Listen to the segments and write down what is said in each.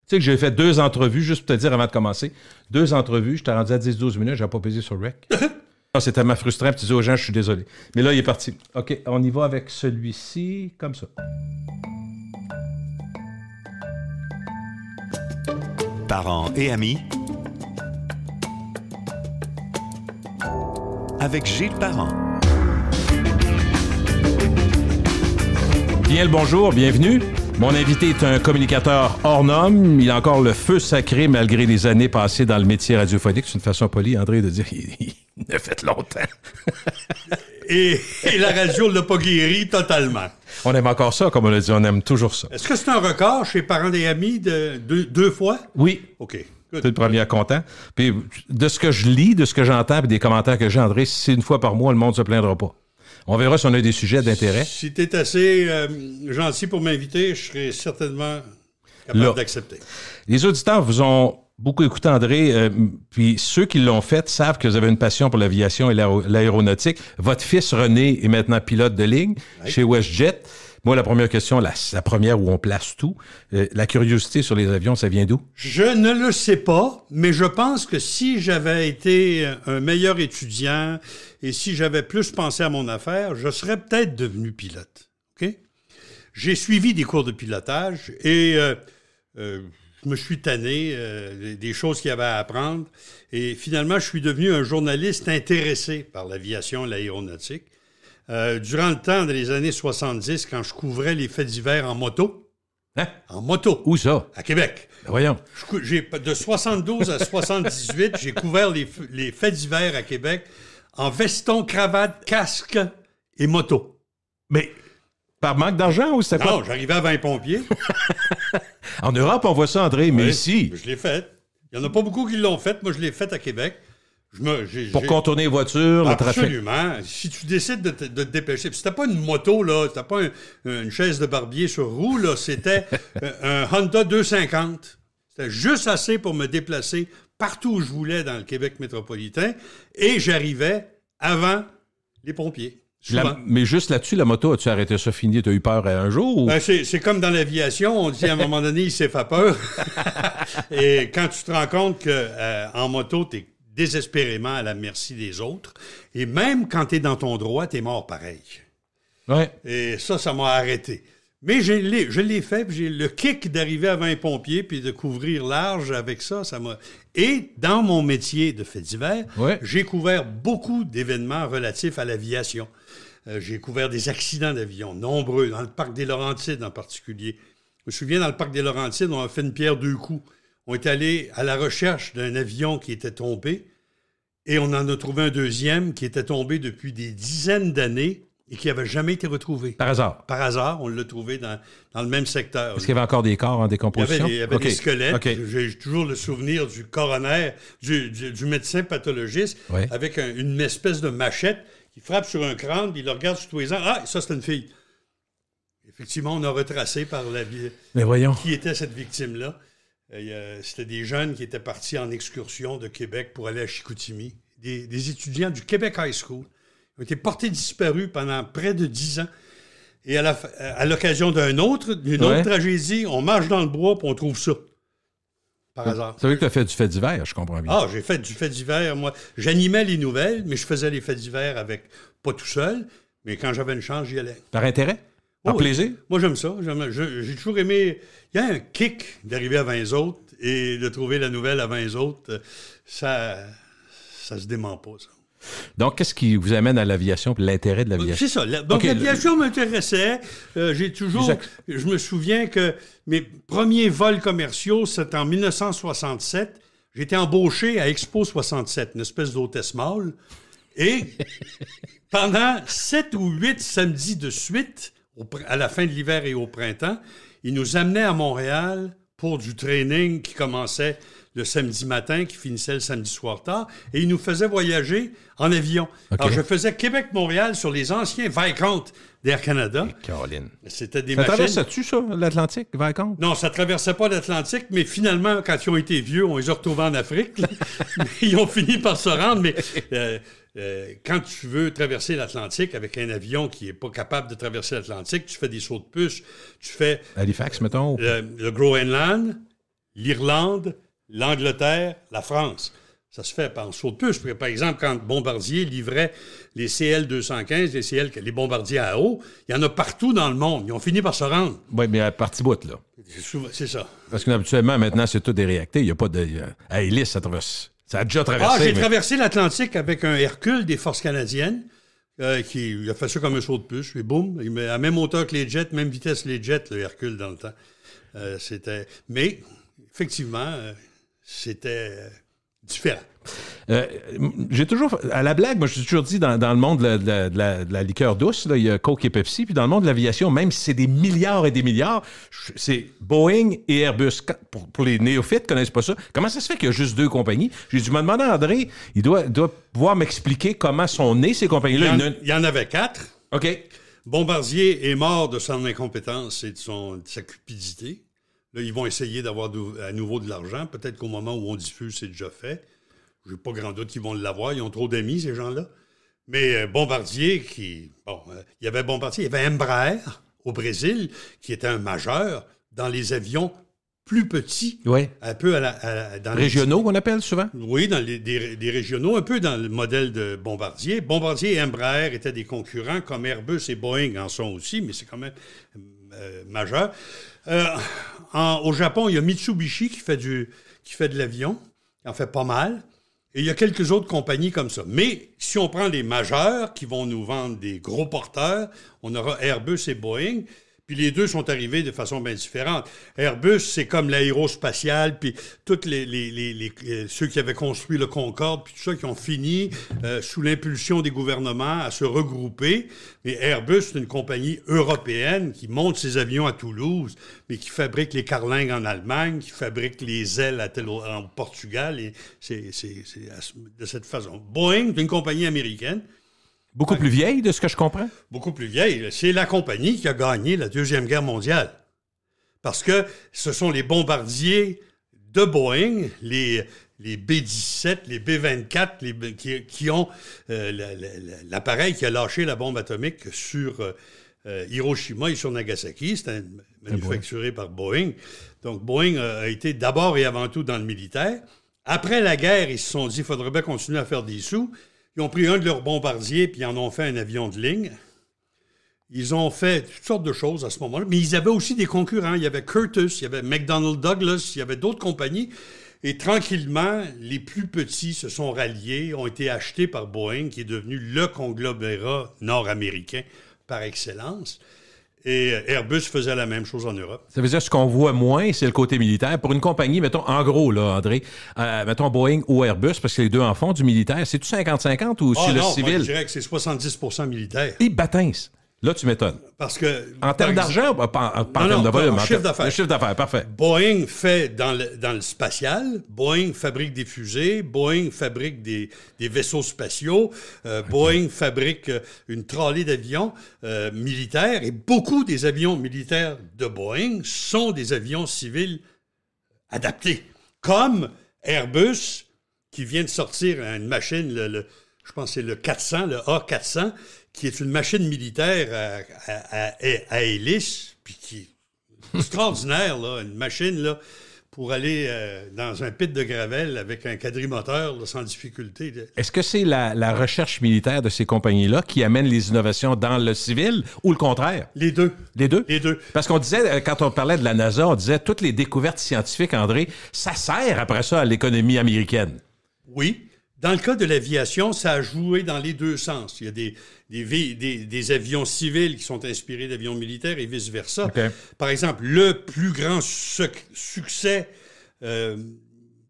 Tu sais que j'ai fait 2 entrevues, juste pour te dire avant de commencer. 2 entrevues, je t'ai rendu à 10-12 minutes, j'ai pas pesé sur rec. C'est tellement frustrant, puis tu dis aux gens, je suis désolé. Mais là, il est parti. OK, on y va avec celui-ci, comme ça. Parents et amis, avec Gilles Parent. Bien le bonjour, bienvenue. Mon invité est un communicateur hors norme. Il a encore le feu sacré malgré les années passées dans le métier radiophonique. C'est une façon polie, André, de dire il a fait longtemps. Et la radio ne l'a pas guéri totalement. On aime encore ça, comme on l'a dit, on aime toujours ça. Est-ce que c'est un record chez Parents et Amis de 2 fois? Oui. OK. C'est le premier content. Puis de ce que je lis, de ce que j'entends, puis des commentaires que j'ai, André, si c'est une fois par mois, le monde ne se plaindra pas. On verra si on a des sujets d'intérêt. Si tu es assez gentil pour m'inviter, je serai certainement capable d'accepter. Les auditeurs vous ont beaucoup écouté, André, puis ceux qui l'ont fait savent que vous avez une passion pour l'aviation et l'aéronautique. Votre fils René est maintenant pilote de ligne chez WestJet. Moi, la première question, la première où on place tout, la curiosité sur les avions, ça vient d'où? Je ne le sais pas, mais je pense que si j'avais été un meilleur étudiant et si j'avais plus pensé à mon affaire, je serais peut-être devenu pilote. OK? J'ai suivi des cours de pilotage et je me suis tanné des choses qu'il y avait à apprendre. Et finalement, je suis devenu un journaliste intéressé par l'aviation et l'aéronautique. Durant le temps des années 70, quand je couvrais les faits divers en moto. Hein? En moto. Où ça? À Québec. Ben voyons. De 72 à 78, j'ai couvert les faits divers à Québec en veston, cravate, casque et moto. Mais par manque d'argent ou c'était quoi? Non, j'arrivais à 20 pompiers. En Europe, on voit ça, André, mais ici... Je l'ai fait. Il n'y en a pas beaucoup qui l'ont fait. Moi, je l'ai fait à Québec. Pour contourner les voitures, le trafic. Absolument. Si tu décides de te dépêcher, puis c'était pas une moto, là, c'était pas une chaise de barbier sur roue, là, c'était un Honda 250. C'était juste assez pour me déplacer partout où je voulais dans le Québec métropolitain, et j'arrivais avant les pompiers. Mais juste là-dessus, la moto, as-tu arrêté ça fini? Tu as eu peur un jour? Ou... Ben, c'est comme dans l'aviation, on dit à un moment donné, il s'est fait peur. Et quand tu te rends compte qu'en moto, tu es désespérément à la merci des autres. Et même quand tu es dans ton droit, tu es mort pareil. Ouais. Et ça m'a arrêté. Mais je l'ai fait, puis j'ai le kick d'arriver à 20 pompiers, puis de couvrir large avec ça m'a... Et dans mon métier de fait divers, j'ai couvert beaucoup d'événements relatifs à l'aviation. J'ai couvert des accidents d'avion, nombreux, dans le parc des Laurentides en particulier. Je me souviens, dans le parc des Laurentides, on a fait une pierre 2 coups. On est allé à la recherche d'un avion qui était tombé et on en a trouvé un deuxième qui était tombé depuis des dizaines d'années et qui n'avait jamais été retrouvé. Par hasard? Par hasard, on l'a trouvé dans le même secteur. Est-ce qu'il y avait encore des corps en décomposition? Il y avait des squelettes. J'ai toujours le souvenir du coroner, du médecin pathologiste avec une espèce de machette qui frappe sur un crâne puis il le regarde sur tous les ans. Ah, ça, c'est une fille. Effectivement, on a retracé par la vie. Mais voyons. Qui était cette victime-là. C'était des jeunes qui étaient partis en excursion de Québec pour aller à Chicoutimi. Des étudiants du Québec High School. Ils ont été portés disparus pendant près de 10 ans. Et à l'occasion d'une autre tragédie, on marche dans le bois et on trouve ça. Par hasard. C'est vrai que tu as fait du fait divers, je comprends bien. Ah, j'ai fait du fait divers. Moi, j'animais les nouvelles, mais je faisais les faits divers pas tout seul, mais quand j'avais une chance, j'y allais. Par intérêt? Par plaisir? Moi, j'aime ça. J'ai toujours aimé... Il y a un kick d'arriver avant les autres et de trouver la nouvelle avant les autres. Ça se dément pas, ça. Donc, qu'est-ce qui vous amène à l'aviation et l'intérêt de l'aviation? C'est ça. Donc, l'aviation m'intéressait. Je me souviens que mes premiers vols commerciaux, c'était en 1967. J'étais embauché à Expo 67, une espèce d'hôtesse mâle. Et pendant 7 ou 8 samedis de suite, à la fin de l'hiver et au printemps, ils nous amenaient à Montréal pour du training qui commençait le samedi matin, qui finissait le samedi soir tard, et ils nous faisaient voyager en avion. Okay. Alors, je faisais Québec-Montréal sur les anciens Viscount d'Air Canada. Et Caroline. C'était des machines... Ça traversait-tu, ça, l'Atlantique, Viscount? Non, ça ne traversait pas l'Atlantique, mais finalement, quand ils ont été vieux, on les a retrouvés en Afrique. Ils ont fini par se rendre, mais... quand tu veux traverser l'Atlantique avec un avion qui n'est pas capable de traverser l'Atlantique, tu fais des sauts de puce, tu fais... Halifax, mettons? Le Groenland, l'Irlande, l'Angleterre, la France. Ça se fait en saut de puce. Par exemple, quand Bombardier livrait les CL-215, les bombardiers à eau, il y en a partout dans le monde. Ils ont fini par se rendre. Oui, mais à partie bout, là. C'est ça. Parce qu'habituellement, maintenant, c'est tout des réactés. Il n'y a pas de... à hélice, ça traverse. Ça a déjà traversé. J'ai traversé l'Atlantique avec un Hercule des Forces canadiennes. Il a fait ça comme un saut de puce. Et boum, il met à même hauteur que les jets, même vitesse que les jets, le Hercule, dans le temps. Mais, effectivement, c'était... différent. J'ai toujours, à la blague, moi, je suis toujours dit, dans le monde de la liqueur douce, là, il y a Coke et Pepsi, puis dans le monde de l'aviation, même si c'est des milliards et des milliards, c'est Boeing et Airbus. Pour les néophytes qui ne connaissent pas ça, comment ça se fait qu'il y a juste 2 compagnies? J'ai dû me demander à André, il doit pouvoir m'expliquer comment sont nées ces compagnies-là. Il y en avait 4. OK. Bombardier est mort de son incompétence et de sa cupidité. Là, ils vont essayer d'avoir à nouveau de l'argent. Peut-être qu'au moment où on diffuse, c'est déjà fait. Je n'ai pas grand doute qu'ils vont l'avoir. Ils ont trop d'amis, ces gens-là. Mais Bombardier, il y avait Bombardier, il y avait Embraer au Brésil, qui était un majeur dans les avions plus petits. Oui. Un peu dans régionaux, on appelle souvent? Oui, dans des régionaux, un peu dans le modèle de Bombardier. Bombardier et Embraer étaient des concurrents, comme Airbus et Boeing en sont aussi, mais c'est quand même majeur. Au Japon, il y a Mitsubishi qui fait de l'avion, qui en fait pas mal. Et il y a quelques autres compagnies comme ça. Mais si on prend les majeurs qui vont nous vendre des gros porteurs, on aura Airbus et Boeing. Puis les deux sont arrivés de façon bien différente. Airbus, c'est comme l'aérospatiale, puis tous ceux qui avaient construit le Concorde, puis tout ça, qui ont fini sous l'impulsion des gouvernements à se regrouper. Mais Airbus, c'est une compagnie européenne qui monte ses avions à Toulouse, mais qui fabrique les carlingues en Allemagne, qui fabrique les ailes en Portugal. Et c'est de cette façon. Boeing, c'est une compagnie américaine. Beaucoup plus vieille, de ce que je comprends? Beaucoup plus vieille. C'est la compagnie qui a gagné la Deuxième Guerre mondiale. Parce que ce sont les bombardiers de Boeing, les B-17, les B-24, qui ont l'appareil qui a lâché la bombe atomique sur Hiroshima et sur Nagasaki. C'était manufacturé par Boeing. Donc, Boeing a été d'abord et avant tout dans le militaire. Après la guerre, ils se sont dit qu'il faudrait bien continuer à faire des sous. Ils ont pris un de leurs bombardiers puis ils en ont fait un avion de ligne. Ils ont fait toutes sortes de choses à ce moment-là. Mais ils avaient aussi des concurrents. Il y avait Curtiss, il y avait McDonnell Douglas, il y avait d'autres compagnies. Et tranquillement, les plus petits se sont ralliés, ont été achetés par Boeing, qui est devenu le conglomérat nord-américain par excellence. Et Airbus faisait la même chose en Europe. Ça veut dire que ce qu'on voit moins, c'est le côté militaire. Pour une compagnie, mettons, en gros, là, André, mettons Boeing ou Airbus, parce que les deux en font du militaire, c'est-tu 50-50 ou c'est le civil? Moi, je dirais que c'est 70% militaire. Et bâtins. Là, tu m'étonnes. Parce que... En termes d'argent, pas en termes de volume. En chiffre d'affaires. Le chiffre d'affaires, parfait. Boeing fait dans le spatial. Boeing fabrique des fusées. Boeing fabrique des vaisseaux spatiaux. Boeing fabrique une trolley d'avions militaires. Et beaucoup des avions militaires de Boeing sont des avions civils adaptés. Comme Airbus, qui vient de sortir une machine, je pense que c'est le 400, le A400, qui est une machine militaire à hélice, puis qui est extraordinaire, là, une machine là, pour aller dans un pit de gravel avec un quadrimoteur là, sans difficulté. Est-ce que c'est la recherche militaire de ces compagnies-là qui amène les innovations dans le civil ou le contraire? Les deux. Les deux? Les deux. Parce qu'on disait, quand on parlait de la NASA, on disait toutes les découvertes scientifiques, André, ça sert après ça à l'économie américaine. Oui. Dans le cas de l'aviation, ça a joué dans les deux sens. Il y a des avions civils qui sont inspirés d'avions militaires et vice-versa. Okay. Par exemple, le plus grand succès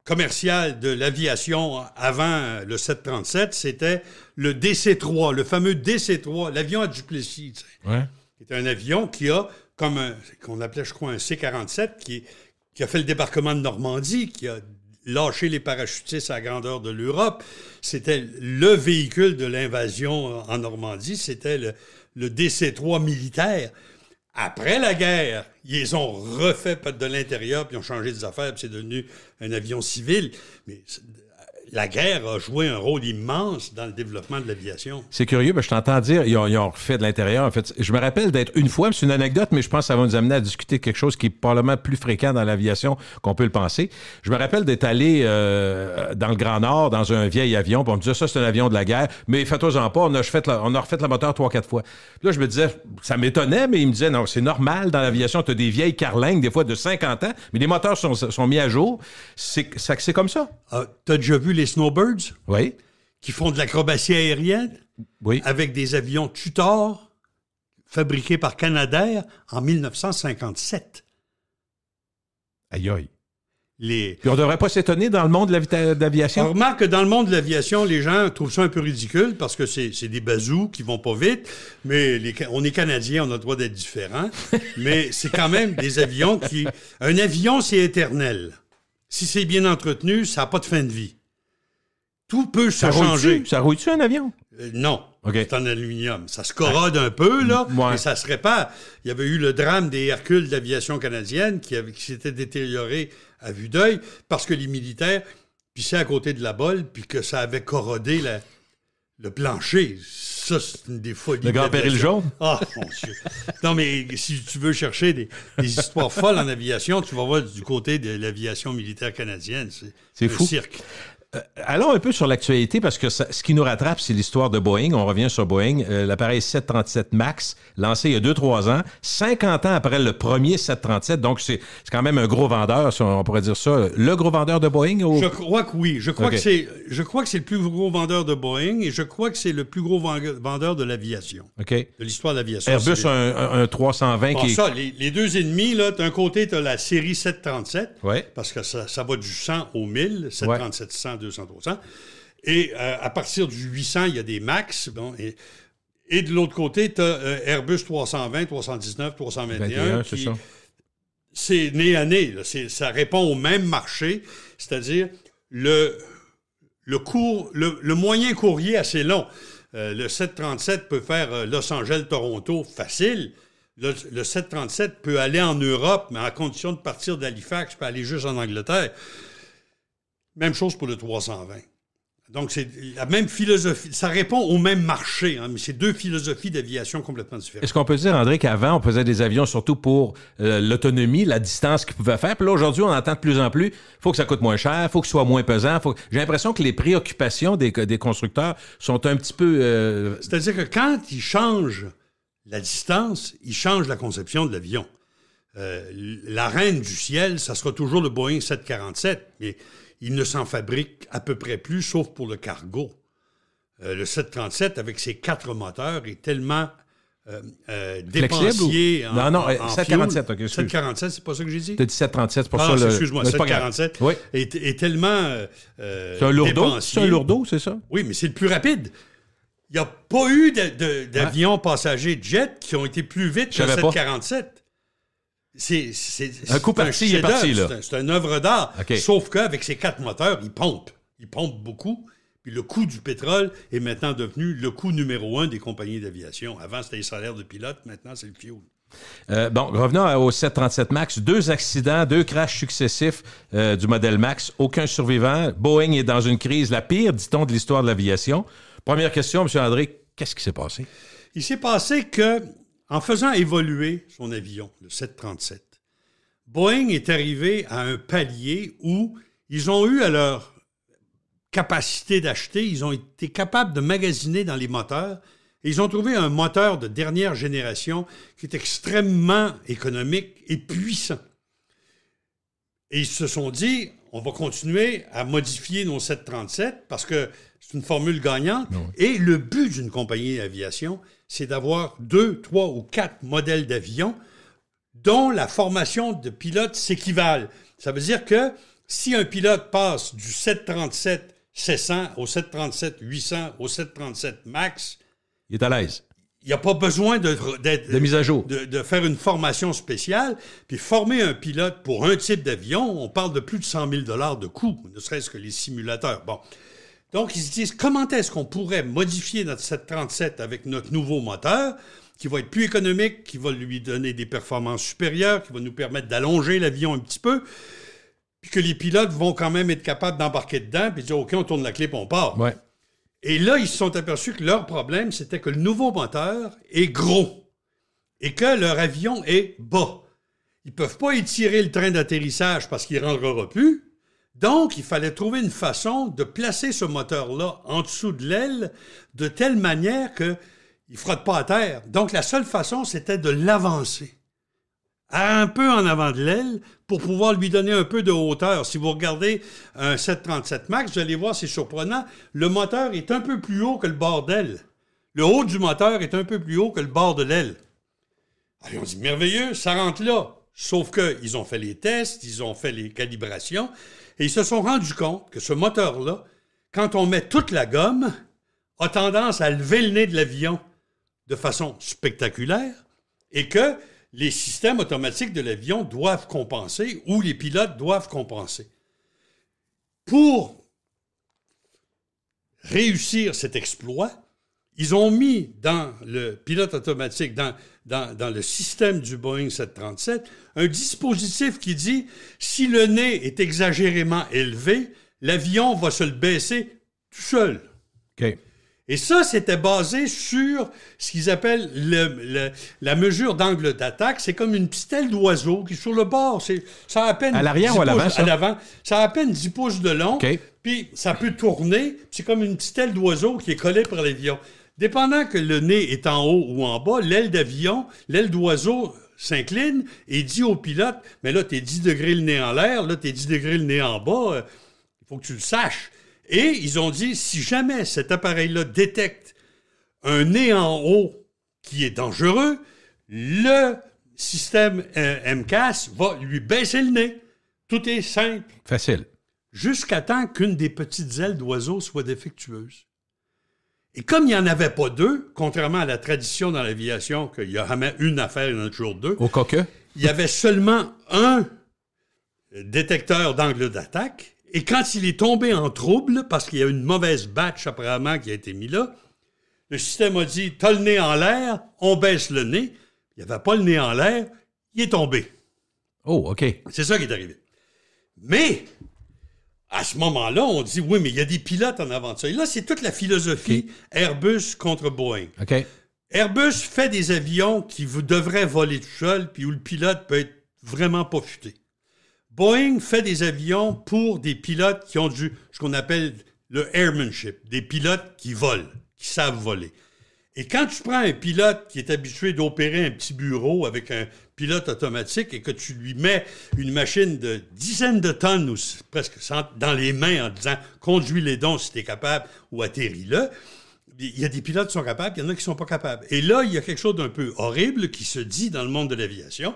commercial de l'aviation avant le 737, c'était le DC-3, le fameux DC-3, l'avion à Duplessis. Tu sais, ouais. C'est un avion qui a, qu'on appelait, je crois, un C-47, qui a fait le débarquement de Normandie, qui a lâcher les parachutistes à la grandeur de l'Europe. C'était le véhicule de l'invasion en Normandie. C'était le DC-3 militaire. Après la guerre, ils ont refait de l'intérieur, puis ils ont changé des affaires, puis c'est devenu un avion civil. Mais la guerre a joué un rôle immense dans le développement de l'aviation. C'est curieux, je t'entends dire, ils ont refait de l'intérieur. En fait, je me rappelle d'être une fois, c'est une anecdote, mais je pense que ça va nous amener à discuter de quelque chose qui est probablement plus fréquent dans l'aviation qu'on peut le penser. Je me rappelle d'être allé dans le Grand Nord, dans un vieil avion, puis on me disait, ça, c'est un avion de la guerre, mais faites-en pas, on a refait le moteur 3-4 fois. Puis là, je me disais, ça m'étonnait, mais il me disait, non, c'est normal dans l'aviation, tu as des vieilles carlingues, des fois de 50 ans, mais les moteurs sont mis à jour. C'est comme ça. Tu as déjà vu les Snowbirds? Oui. Qui font de l'acrobatie aérienne? Oui. Avec des avions Tutor fabriqués par Canadair en 1957. Aïe aïe. Puis on ne devrait pas s'étonner dans le monde de l'aviation? On remarque que dans le monde de l'aviation, les gens trouvent ça un peu ridicule parce que c'est des bazous qui vont pas vite, mais on est Canadiens, on a le droit d'être différents, mais c'est quand même des avions qui... Un avion, c'est éternel. Si c'est bien entretenu, ça n'a pas de fin de vie. Tout peut se changer. Ça rouille-tu un avion? Non. Okay. C'est en aluminium. Ça se corrode un peu, là, mais ça se répare. Il y avait eu le drame des Hercules de l'aviation canadienne qui s'était détérioré à vue d'œil parce que les militaires pissaient à côté de la bolle puis que ça avait corrodé le plancher. Ça, c'est une des folies. Le grand péril jaune? Ah, mon Dieu. Non, mais si tu veux chercher des histoires folles en aviation, tu vas voir du côté de l'aviation militaire canadienne. C'est fou. Un cirque. Allons un peu sur l'actualité parce que ce qui nous rattrape, c'est l'histoire de Boeing. On revient sur Boeing. L'appareil 737 MAX, lancé il y a 2-3 ans, 50 ans après le premier 737. Donc, c'est quand même un gros vendeur, on pourrait dire ça. Le gros vendeur de Boeing? Je crois que oui. Je crois que c'est le plus gros vendeur de Boeing et je crois que c'est le plus gros vendeur de l'aviation. OK. De l'histoire de l'aviation. Airbus, un 320 qui... Ça, les deux ennemis, là, d'un côté, tu as la série 737, parce que ça va du 100 au 1000, 737, 100, 200, 300. Et à partir du 800, il y a des MAX. Bon, et de l'autre côté, tu as Airbus 320, 319, 321. C'est nez à nez. Là. Ça répond au même marché, c'est-à-dire le moyen courrier assez long. Le 737 peut faire Los Angeles-Toronto facile. Le 737 peut aller en Europe, mais à condition de partir d'Halifax, peut aller juste en Angleterre. Même chose pour le 320. Donc, c'est la même philosophie. Ça répond au même marché, mais c'est deux philosophies d'aviation complètement différentes. Est-ce qu'on peut dire, André, qu'avant, on faisait des avions surtout pour l'autonomie, la distance qu'ils pouvaient faire? Puis là, aujourd'hui, on entend de plus en plus, il faut que ça coûte moins cher, il faut que ce soit moins pesant. J'ai l'impression que les préoccupations des constructeurs sont un petit peu... C'est-à-dire que quand ils changent la distance, ils changent la conception de l'avion. La reine du ciel, ça sera toujours le Boeing 747, mais il ne s'en fabrique à peu près plus, sauf pour le cargo. Le 737, avec ses 4 moteurs, est tellement dépensier en Non, 747, OK. 747, c'est pas ça que j'ai dit? Tu as dit 737, c'est pour ça. Excuse-moi, 747 est tellement c'est un lourdeau, c'est un lourdeau, c'est ça? Oui, mais c'est le plus rapide. Il n'y a pas eu d'avions passagers jet qui ont été plus vite que le 747. C'est un coup parti, il est parti, là. C'est une œuvre d'art. Okay. Sauf qu'avec ses 4 moteurs, il pompe. Il pompe beaucoup. Puis le coût du pétrole est maintenant devenu le coût numéro 1 des compagnies d'aviation. Avant, c'était les salaires de pilotes. Maintenant, c'est le fuel. Revenons au 737 MAX. 2 accidents, 2 crashs successifs du modèle MAX. Aucun survivant. Boeing est dans une crise, la pire, dit-on, de l'histoire de l'aviation. Première question, M. André, qu'est-ce qui s'est passé? Il s'est passé que, en faisant évoluer son avion, le 737, Boeing est arrivé à un palier où ils ont eu à leur capacité d'acheter, ils ont été capables de magasiner dans les moteurs et ils ont trouvé un moteur de dernière génération qui est extrêmement économique et puissant. Et ils se sont dit, on va continuer à modifier nos 737 parce que c'est une formule gagnante. Non. Et le but d'une compagnie d'aviation, c'est d'avoir 2, 3 ou 4 modèles d'avions dont la formation de pilote s'équivale. Ça veut dire que si un pilote passe du 737-700 au 737-800 au 737 MAX... Il est à l'aise. Il n'y a pas besoin de mise à jour. De faire une formation spéciale. Puis former un pilote pour un type d'avion, on parle de plus de 100 000 $ de coût, ne serait-ce que les simulateurs. Bon. Donc, ils se disent, comment est-ce qu'on pourrait modifier notre 737 avec notre nouveau moteur qui va être plus économique, qui va lui donner des performances supérieures, qui va nous permettre d'allonger l'avion un petit peu. puis que les pilotes vont quand même être capables d'embarquer dedans, puis dire, OK, on tourne la clé, puis on part. Ouais. Et là, ils se sont aperçus que leur problème, c'était que le nouveau moteur est gros et que leur avion est bas. Ils ne peuvent pas étirer le train d'atterrissage parce qu'il ne rentrera plus. Donc, il fallait trouver une façon de placer ce moteur-là en dessous de l'aile de telle manière qu'il ne frotte pas à terre. Donc, la seule façon, c'était de l'avancer un peu en avant de l'aile pour pouvoir lui donner un peu de hauteur. Si vous regardez un 737 MAX, vous allez voir, c'est surprenant, le moteur est un peu plus haut que le bord d'aile. Le haut du moteur est un peu plus haut que le bord de l'aile. Alors, on dit, merveilleux, ça rentre là. Sauf qu'ils ont fait les tests, ils ont fait les calibrations, et ils se sont rendus compte que ce moteur-là, quand on met toute la gomme, a tendance à lever le nez de l'avion de façon spectaculaire, et que les systèmes automatiques de l'avion doivent compenser, ou les pilotes doivent compenser. Pour réussir cet exploit, ils ont mis dans le pilote automatique, dans le système du Boeing 737, un dispositif qui dit si le nez est exagérément élevé, l'avion va se le baisser tout seul. OK. Et ça, c'était basé sur ce qu'ils appellent la mesure d'angle d'attaque. C'est comme une petite aile d'oiseau qui est sur le bord. Ça a à peine à l'arrière ou à l'avant, ça? À l'avant. Ça a à peine 10 pouces de long. OK. Puis ça peut tourner. C'est comme une petite aile d'oiseau qui est collée par l'avion. Dépendant que le nez est en haut ou en bas, l'aile d'oiseau s'incline et dit au pilote, mais là, t'es 10 degrés le nez en l'air, là, t'es 10 degrés le nez en bas, il faut que tu le saches. Et ils ont dit, si jamais cet appareil-là détecte un nez en haut qui est dangereux, le système MCAS va lui baisser le nez. Tout est simple. Facile. Jusqu'à temps qu'une des petites ailes d'oiseau soit défectueuse. Et comme il n'y en avait pas deux, contrairement à la tradition dans l'aviation, qu'il y a jamais une affaire, il y en a toujours deux, au coque, il y avait seulement un détecteur d'angle d'attaque. Et quand il est tombé en trouble, parce qu'il y a une mauvaise batch apparemment qui a été mis là, le système a dit, t'as le nez en l'air, on baisse le nez. Il n'y avait pas le nez en l'air, il est tombé. Oh, OK. C'est ça qui est arrivé. Mais à ce moment-là, on dit, oui, mais il y a des pilotes en avant de ça. Et là, c'est toute la philosophie Airbus contre Boeing. OK. Airbus fait des avions qui devraient voler tout seul, puis où le pilote peut être vraiment pas futé. Boeing fait des avions pour des pilotes qui ont ce qu'on appelle le airmanship, des pilotes qui volent, qui savent voler. Et quand tu prends un pilote qui est habitué d'opérer un petit bureau avec un pilote automatique et que tu lui mets une machine de dizaines de tonnes ou presque dans les mains en disant « conduis-les donc si tu es capable ou atterris-le », il y a des pilotes qui sont capables, il y en a qui ne sont pas capables. Et là, il y a quelque chose d'un peu horrible qui se dit dans le monde de l'aviation.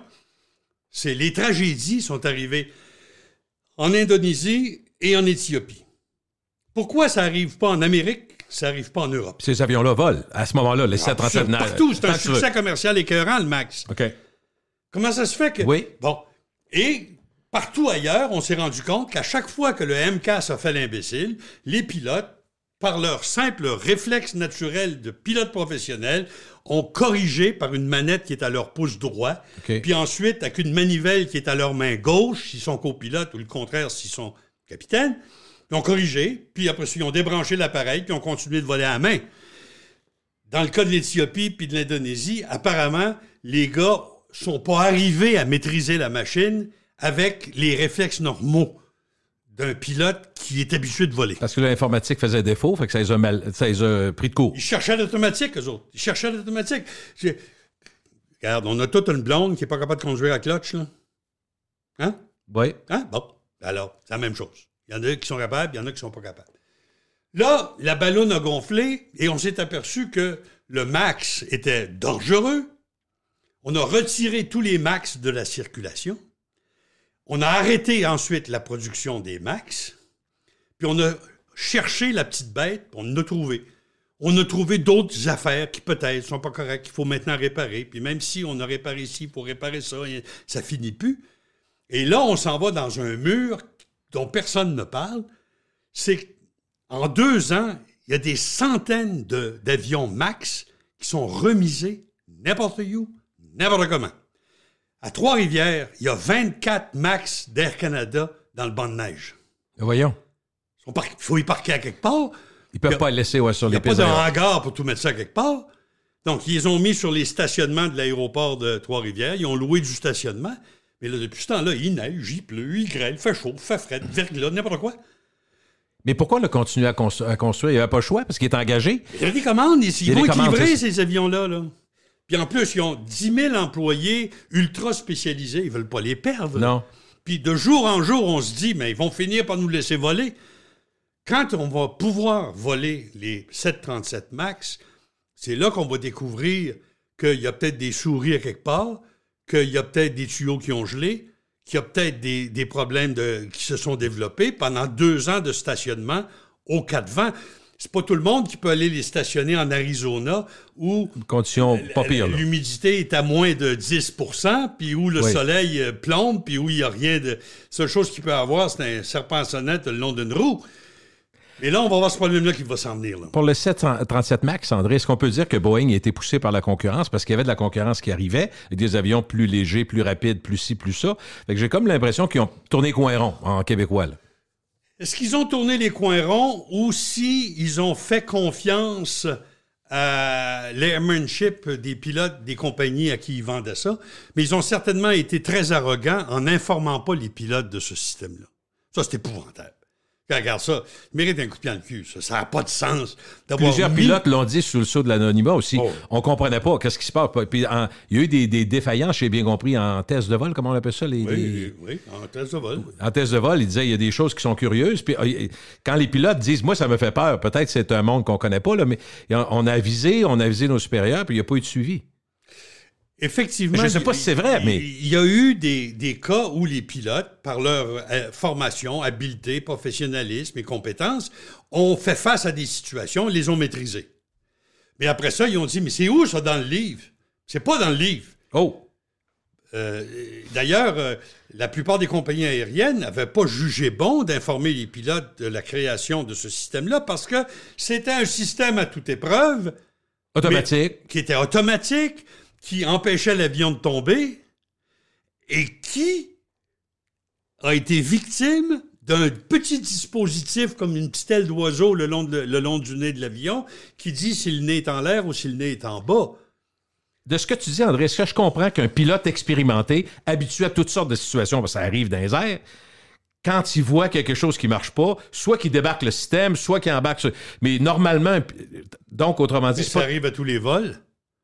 C'est les tragédies sont arrivées en Indonésie et en Éthiopie. Pourquoi ça n'arrive pas en Amérique? Ça n'arrive pas en Europe. Ces avions-là volent. À ce moment-là, les 737... Partout, c'est un succès commercial écœurant, le MAX. OK. Comment ça se fait que... Oui. Bon. Et partout ailleurs, on s'est rendu compte qu'à chaque fois que le MCAS a fait l'imbécile, les pilotes, par leur simple réflexe naturel de pilote professionnel, ont corrigé par une manette qui est à leur pouce droit, puis ensuite avec une manivelle qui est à leur main gauche, s'ils sont copilotes, ou le contraire, s'ils sont capitaines. Ils ont corrigé, puis après ça, ils ont débranché l'appareil, puis ils ont continué de voler à la main. Dans le cas de l'Éthiopie puis de l'Indonésie, apparemment, les gars sont pas arrivés à maîtriser la machine avec les réflexes normaux d'un pilote qui est habitué de voler. Parce que l'informatique faisait défaut, fait que ça les a pris de court. Ils cherchaient l'automatique, eux autres. Ils cherchaient l'automatique. Regarde, on a toute une blonde qui n'est pas capable de conduire à clutch, là. Hein? Oui. Hein? Bon, alors, c'est la même chose. Il y en a qui sont capables, il y en a qui ne sont pas capables. Là, la ballonne a gonflé et on s'est aperçu que le MAX était dangereux. On a retiré tous les MAX de la circulation. On a arrêté ensuite la production des MAX. Puis on a cherché la petite bête, puis on l'a trouvé. On a trouvé d'autres affaires qui peut-être ne sont pas correctes, qu'il faut maintenant réparer. Puis même si on a réparé ci, il faut réparer ça, ça finit plus. Et là, on s'en va dans un mur dont personne ne parle. C'est qu'en 2 ans, il y a des centaines d'avions MAX qui sont remisés n'importe où, n'importe comment. À Trois-Rivières, il y a 24 MAX d'Air Canada dans le banc de neige. Voyons. Il faut y parquer à quelque part. Ils ne peuvent pas le laisser sur les pistes. Il n'y a pas pistes. de hangar pour tout mettre ça quelque part. Donc, ils les ont mis sur les stationnements de l'aéroport de Trois-Rivières. Ils ont loué du stationnement. Mais là, depuis ce temps-là, il neige, il pleut, il grêle, il fait chaud, il fait frais, verglas, n'importe quoi. Mais pourquoi on a continué à construire? Il n'y avait pas le choix parce qu'il est engagé. Il y a des commandes. Ils vont être livrés, ces avions-là. Là. Puis en plus, ils ont 10 000 employés ultra spécialisés. Ils ne veulent pas les perdre. Non. Puis de jour en jour, on se dit, mais ils vont finir par nous laisser voler. Quand on va pouvoir voler les 737 MAX, c'est là qu'on va découvrir qu'il y a peut-être des souris à quelque part, qu'il y a peut-être des tuyaux qui ont gelé, qu'il y a peut-être des problèmes qui se sont développés pendant 2 ans de stationnement au cas de vent. C'est pas tout le monde qui peut aller les stationner en Arizona où conditions pas pires, l'humidité est à moins de 10 %, puis où le soleil plombe, puis où il n'y a rien de... La seule chose qu'il peut avoir, c'est un serpent à sonnette le long d'une roue. Et là, on va voir ce problème-là qui va s'en venir. Là. Pour le 737 MAX, André, est-ce qu'on peut dire que Boeing a été poussé par la concurrence parce qu'il y avait de la concurrence qui arrivait, avec des avions plus légers, plus rapides, plus ci, plus ça? Fait que j'ai comme l'impression qu'ils ont tourné coin rond en québécois. Là. Est-ce qu'ils ont tourné les coins ronds ou si ils ont fait confiance à l'airmanship des pilotes des compagnies à qui ils vendaient ça? Mais ils ont certainement été très arrogants en n'informant pas les pilotes de ce système-là. Ça, c'est épouvantable. Regarde ça, il mérite un coup de pied dans le cul. Ça n'a pas de sens d'avoir Plusieurs pilotes l'ont dit sous le sceau de l'anonymat aussi. Oh. On ne comprenait pas qu'est-ce qui se passe. Puis, il y a eu des défaillances, j'ai bien compris, en test de vol, comment on appelle ça? Oui, en test de vol. En test de vol, ils disaient il y a des choses qui sont curieuses. Puis quand les pilotes disent, moi, ça me fait peur, peut-être que c'est un monde qu'on ne connaît pas, là, mais on a avisé nos supérieurs, puis il n'y a pas eu de suivi. Effectivement. Je ne sais pas si c'est vrai, mais... Il y a eu des cas où les pilotes, par leur formation, habileté, professionnalisme et compétences, ont fait face à des situations, les ont maîtrisées. Mais après ça, ils ont dit, mais c'est où ça dans le livre? C'est pas dans le livre. Oh! D'ailleurs, la plupart des compagnies aériennes n'avaient pas jugé bon d'informer les pilotes de la création de ce système-là parce que c'était un système à toute épreuve. Automatique. Qui était automatique, qui empêchait l'avion de tomber et qui a été victime d'un petit dispositif comme une petite aile d'oiseau le long du nez de l'avion qui dit si le nez est en l'air ou si le nez est en bas. De ce que tu dis, André, est-ce que je comprends qu'un pilote expérimenté, habitué à toutes sortes de situations, parce que ça arrive dans les airs, quand il voit quelque chose qui ne marche pas, soit qu'il débarque le système, soit qu'il embarque... Mais normalement, donc, autrement dit... Ça arrive à tous les vols.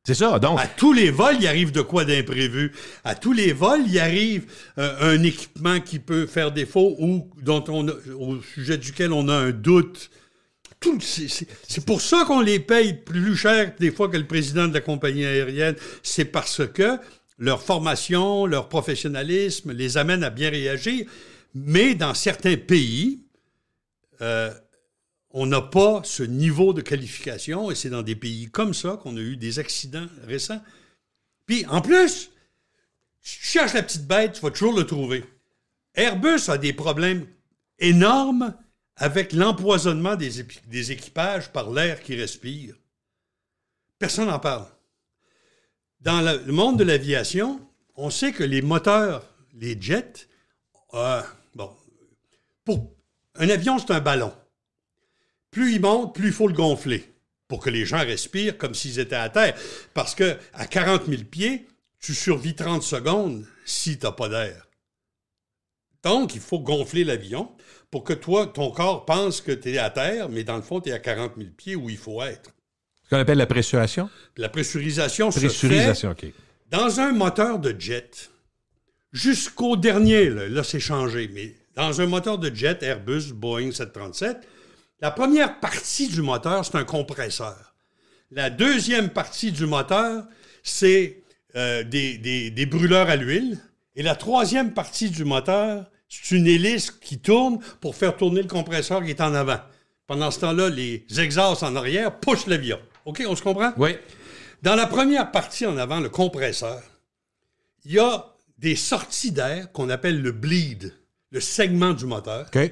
C'est ça, donc... À tous les vols, il arrive de quoi d'imprévu. À tous les vols, il arrive un équipement qui peut faire défaut ou au sujet duquel on a un doute. C'est pour ça qu'on les paye plus cher des fois que le président de la compagnie aérienne. C'est parce que leur formation, leur professionnalisme les amène à bien réagir. Mais dans certains pays... on n'a pas ce niveau de qualification et c'est dans des pays comme ça qu'on a eu des accidents récents. Puis, en plus, tu cherches la petite bête, tu vas toujours le trouver. Airbus a des problèmes énormes avec l'empoisonnement des équipages par l'air qu'ils respirent. Personne n'en parle. Dans le monde de l'aviation, on sait que les moteurs, les jets, pour un avion, c'est un ballon. Plus il monte, plus il faut le gonfler pour que les gens respirent comme s'ils étaient à terre. Parce qu'à 40 000 pieds, tu survis 30 secondes si tu n'as pas d'air. Donc, il faut gonfler l'avion pour que toi, ton corps pense que tu es à terre, mais dans le fond, tu es à 40 000 pieds où il faut être. Ce qu'on appelle la pressurisation? La pressurisation se fait OK. Dans un moteur de jet, jusqu'au dernier, là c'est changé, mais dans un moteur de jet Airbus, Boeing 737, la première partie du moteur, c'est un compresseur. La deuxième partie du moteur, c'est des brûleurs à l'huile. Et la troisième partie du moteur, c'est une hélice qui tourne pour faire tourner le compresseur qui est en avant. Pendant ce temps-là, les exhausts en arrière poussent l'avion. OK, on se comprend? Oui. Dans la première partie en avant, le compresseur, il y a des sorties d'air qu'on appelle le bleed, le segment du moteur. OK.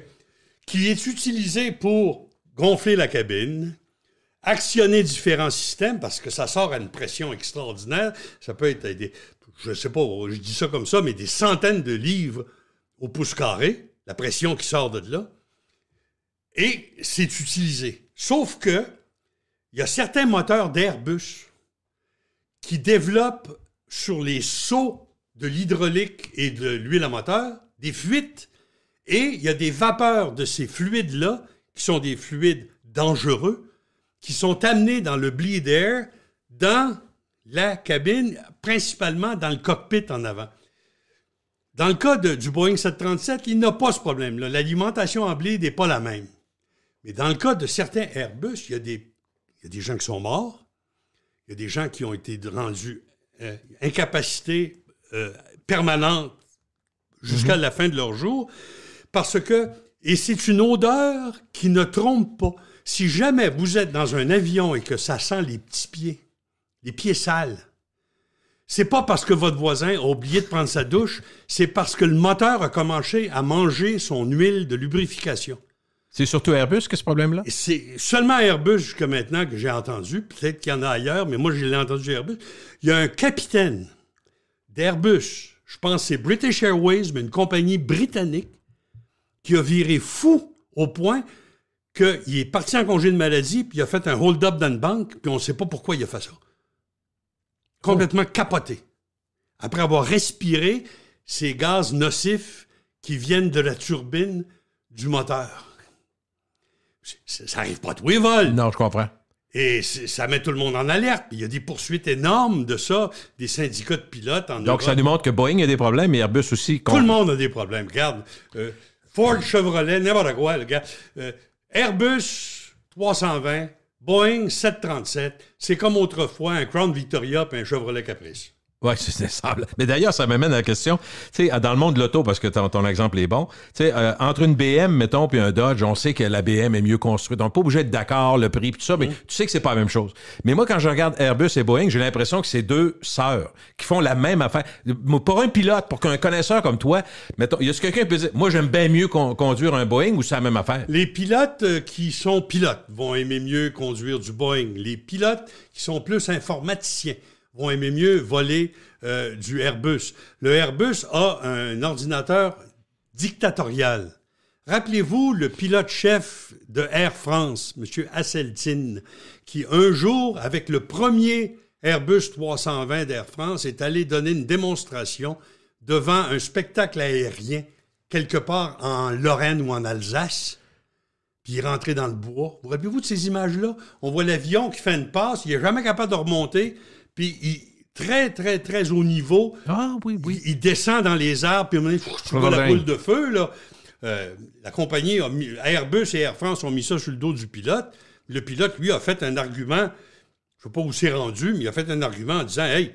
Qui est utilisé pour gonfler la cabine, actionner différents systèmes, parce que ça sort à une pression extraordinaire. Ça peut être je ne sais pas, je dis ça comme ça, mais des centaines de livres au pouce carré. la pression qui sort de là, et c'est utilisé. Sauf que il y a certains moteurs d'Airbus qui développent sur les seaux de l'hydraulique et de l'huile à moteur des fuites, et il y a des vapeurs de ces fluides-là, qui sont des fluides dangereux, qui sont amenés dans le bleed air, dans la cabine, principalement dans le cockpit en avant. Dans le cas du Boeing 737, il n'a pas ce problème-là. L'alimentation en bleed n'est pas la même. Mais dans le cas de certains Airbus, il y a des gens qui sont morts, il y a des gens qui ont été rendus incapacités permanentes jusqu'à la fin de leur jour, parce que, et c'est une odeur qui ne trompe pas. Si jamais vous êtes dans un avion et que ça sent les petits pieds, les pieds sales, c'est pas parce que votre voisin a oublié de prendre sa douche, c'est parce que le moteur a commencé à manger son huile de lubrification. C'est surtout Airbus que ce problème-là? C'est seulement Airbus jusqu'à maintenant que j'ai entendu. Peut-être qu'il y en a ailleurs, mais moi, je l'ai entendu Airbus. Il y a un capitaine d'Airbus, je pense que c'est British Airways, mais une compagnie britannique, qui a viré fou au point qu'il est parti en congé de maladie, puis il a fait un hold-up dans une banque, puis on ne sait pas pourquoi il a fait ça. Complètement capoté. Après avoir respiré ces gaz nocifs qui viennent de la turbine du moteur. Ça n'arrive pas à tous les vols. Non, je comprends. Et ça met tout le monde en alerte. Puis il y a des poursuites énormes de ça, des syndicats de pilotes en Europe. Donc, ça nous montre que Boeing a des problèmes, mais Airbus aussi. Tout le monde a des problèmes. Regarde, Ford, Chevrolet, n'importe quoi. Regarde. Airbus 320, Boeing 737, c'est comme autrefois un Crown Victoria et un Chevrolet Caprice. Oui, c'est ça. Mais d'ailleurs, ça m'amène à la question, tu sais, dans le monde de l'auto, parce que ton exemple est bon, tu sais, entre une BM, mettons, puis un Dodge, on sait que la BM est mieux construite. On n'est pas obligé d'être d'accord, le prix, puis tout ça, mais tu sais que c'est pas la même chose. Mais moi, quand je regarde Airbus et Boeing, j'ai l'impression que c'est deux sœurs qui font la même affaire. Pour un pilote, pour qu'un connaisseur comme toi, mettons, y a-t-il quelqu'un qui peut dire, moi, j'aime bien mieux conduire un Boeing ou c'est la même affaire? Les pilotes qui sont pilotes vont aimer mieux conduire du Boeing. Les pilotes qui sont plus informaticiens vont aimer mieux voler du Airbus. Le Airbus a un ordinateur dictatorial. Rappelez-vous le pilote-chef de Air France, M. Asseltine, qui un jour, avec le premier Airbus 320 d'Air France, est allé donner une démonstration devant un spectacle aérien, quelque part en Lorraine ou en Alsace, puis il est rentré dans le bois. Vous rappelez-vous de ces images-là? On voit l'avion qui fait une passe, il n'est jamais capable de remonter, puis très, très, très haut niveau. Ah, oui, oui. Il descend dans les arbres, puis à un moment donné, tu vois la boule de feu, là. La compagnie, Airbus et Air France ont mis ça sur le dos du pilote. Le pilote, lui, a fait un argument, je ne sais pas où c'est rendu, mais il a fait un argument en disant, « Hey,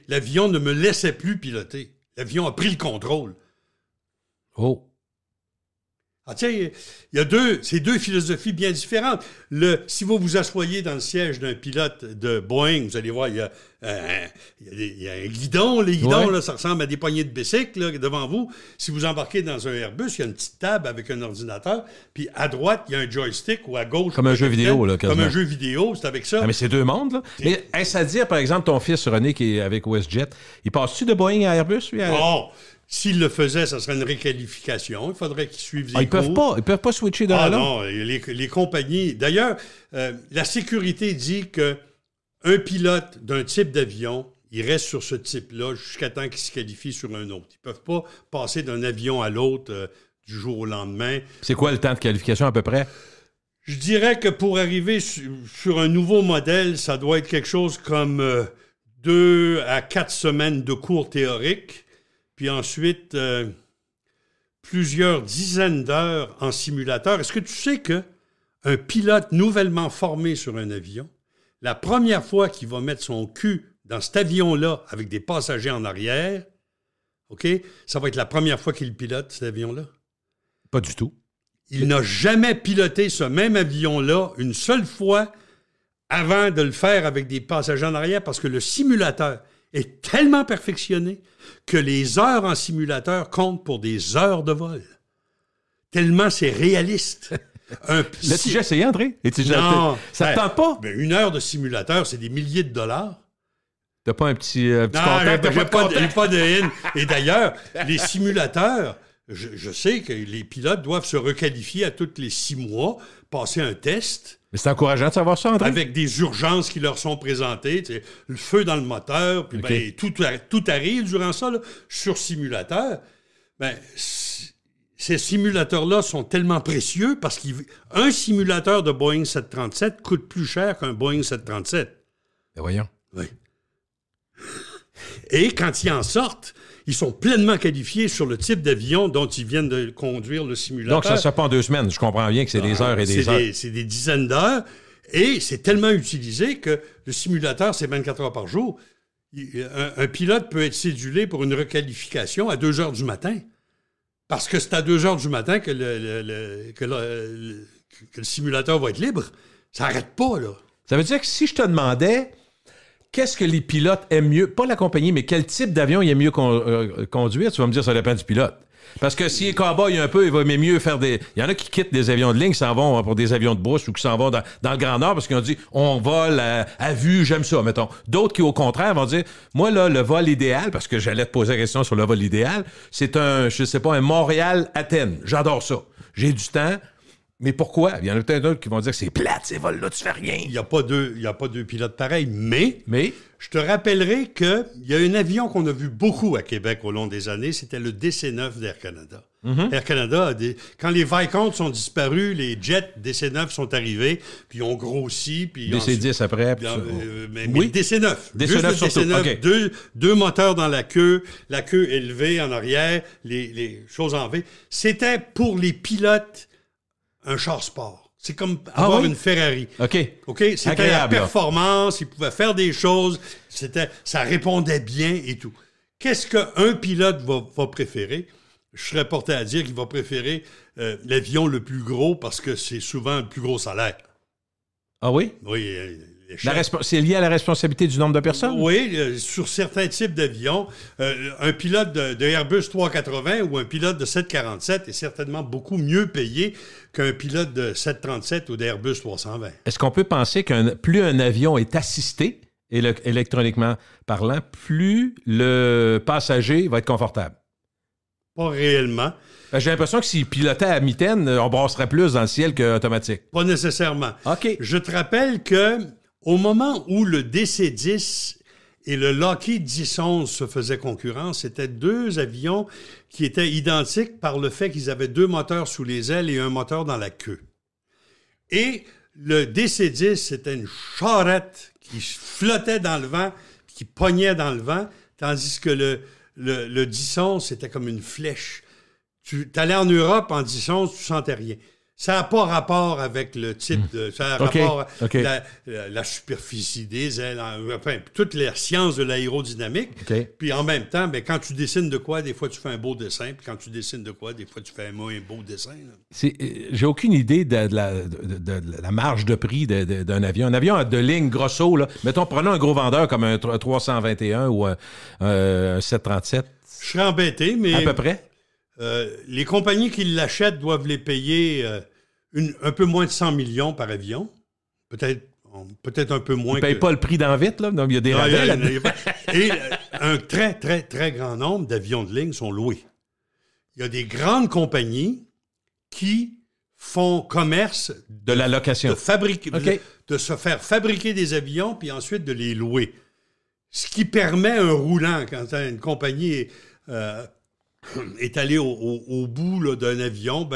l'avion ne me laissait plus piloter. L'avion a pris le contrôle. » Oh. Ah, tiens, il y a ces deux philosophies bien différentes. Si vous vous asseyez dans le siège d'un pilote de Boeing, vous allez voir, il y a un guidon. Les guidons, là, ça ressemble à des poignées de bicycle là, devant vous. Si vous embarquez dans un Airbus, il y a une petite table avec un ordinateur. Puis à droite, il y a un joystick ou à gauche. Comme un jeu vidéo, là, quasiment. Comme un jeu vidéo, c'est avec ça. Ah, mais c'est deux mondes, là. Mais est-ce à dire, par exemple, ton fils René qui est avec WestJet, il passe-tu de Boeing à Airbus, lui? Non! S'il le faisait, ça serait une réqualification. Il faudrait qu'ils suivent les cours. Ils peuvent pas switcher d'un à l'autre? Non, les compagnies... D'ailleurs, la sécurité dit qu'un pilote d'un type d'avion, il reste sur ce type-là jusqu'à temps qu'il se qualifie sur un autre. Ils ne peuvent pas passer d'un avion à l'autre du jour au lendemain. C'est quoi le temps de qualification à peu près? Je dirais que pour arriver sur un nouveau modèle, ça doit être quelque chose comme 2 à 4 semaines de cours théoriques. Puis ensuite, plusieurs dizaines d'heures en simulateur. Est-ce que tu sais qu'un pilote nouvellement formé sur un avion, la première fois qu'il va mettre son cul dans cet avion-là avec des passagers en arrière, OK, ça va être la première fois qu'il pilote cet avion-là? Pas du tout. Il n'a jamais piloté ce même avion-là une seule fois avant de le faire avec des passagers en arrière parce que le simulateur est tellement perfectionné que les heures en simulateur comptent pour des heures de vol. Tellement c'est réaliste. L'as-tu déjà essayé, André? Non. Ça ne te tente pas? Ben, 1 heure de simulateur, c'est des milliers de dollars. T'as pas un petit non, contact? j'ai pas de in. Et d'ailleurs, les simulateurs je sais que les pilotes doivent se requalifier à tous les 6 mois, passer un test. Mais c'est encourageant de savoir ça, André. Avec des urgences qui leur sont présentées, le feu dans le moteur, puis OK. tout arrive durant ça, là, sur simulateur. Ben, ces simulateurs-là sont tellement précieux parce qu'un simulateur de Boeing 737 coûte plus cher qu'un Boeing 737. Ben voyons. Oui. Et quand ils en sortent, ils sont pleinement qualifiés sur le type d'avion dont ils viennent de conduire le simulateur. Donc, ça se fait pas en 2 semaines. Je comprends bien que c'est des heures et des heures. C'est des dizaines d'heures. Et c'est tellement utilisé que le simulateur, c'est 24 heures par jour. Un pilote peut être cédulé pour une requalification à 2 heures du matin. Parce que c'est à 2 heures du matin que le simulateur va être libre. Ça n'arrête pas, là. Ça veut dire que si je te demandais qu'est-ce que les pilotes aiment mieux, pas la compagnie, mais quel type d'avion ils aiment mieux conduire, tu vas me dire ça dépend du pilote. Parce que s'il est cow-boy un peu, il va aimer mieux faire des... Il y en a qui quittent des avions de ligne, qui s'en vont pour des avions de brousse ou qui s'en vont dans le Grand Nord parce qu'ils ont dit on vole à vue, j'aime ça, mettons. D'autres qui, au contraire, vont dire moi, là, le vol idéal, parce que j'allais te poser la question sur le vol idéal, c'est un Montréal-Athènes. J'adore ça. J'ai du temps. Mais pourquoi? Il y en a peut-être d'autres qui vont dire que c'est plate, ces vols-là, tu fais rien. Il n'y a pas deux pilotes pareils, mais je te rappellerai qu'il y a un avion qu'on a vu beaucoup à Québec au long des années, c'était le DC-9 d'Air Canada. Mm-hmm. Air Canada, quand les Viscount sont disparus, les jets DC-9 sont arrivés, puis ont grossi. Puis DC-10 après. Mais DC-9. DC-9 surtout. DC-9, okay. deux moteurs dans la queue élevée en arrière, les choses en V. C'était pour les pilotes un char sport. C'est comme avoir une Ferrari. OK. C'était agréable, la performance, ils pouvaient faire des choses, ça répondait bien et tout. Qu'est-ce qu'un pilote va préférer? Je serais porté à dire qu'il va préférer l'avion le plus gros parce que c'est souvent le plus gros salaire. Ah oui? Oui. C'est lié à la responsabilité du nombre de personnes? Oui, sur certains types d'avions. Un pilote de Airbus 380 ou un pilote de 747 est certainement beaucoup mieux payé qu'un pilote de 737 ou d'Airbus 320. Est-ce qu'on peut penser que plus un avion est assisté, électroniquement parlant, plus le passager va être confortable? Pas réellement. J'ai l'impression que s'il pilotait à mitaine, on brasserait plus dans le ciel qu'automatique. Pas nécessairement. OK. Je te rappelle que au moment où le DC-10 et le Lockheed 10-11 se faisaient concurrence, c'était 2 avions qui étaient identiques par le fait qu'ils avaient 2 moteurs sous les ailes et un moteur dans la queue. Et le DC-10, c'était une charrette qui flottait dans le vent, qui pognait dans le vent, tandis que le 10-11, c'était comme une flèche. Tu allais en Europe, en 10-11, tu sentais rien. Ça n'a pas rapport avec le type de... Ça a rapport avec la superficie des ailes, enfin, toute la science de l'aérodynamique. Puis en même temps, quand tu dessines de quoi, des fois tu fais un beau dessin, puis quand tu dessines de quoi, des fois tu fais un moins beau dessin. J'ai aucune idée de la marge de prix d'un avion. Un avion de ligne grosso, là, mettons, prenons un gros vendeur comme un 321 ou un 737. Je serais embêté, mais... À peu près? Les compagnies qui l'achètent doivent les payer un peu moins de 100 millions par avion. Peut-être un peu moins. Ils ne payent pas le prix dans vite, là. Donc, il y a des rabais là-dedans. Et un très, très, très grand nombre d'avions de ligne sont loués. Il y a des grandes compagnies qui font commerce de la location. De se faire fabriquer des avions puis ensuite de les louer. Ce qui permet un roulant, quand une compagnie est allé au bout là, d'un avion,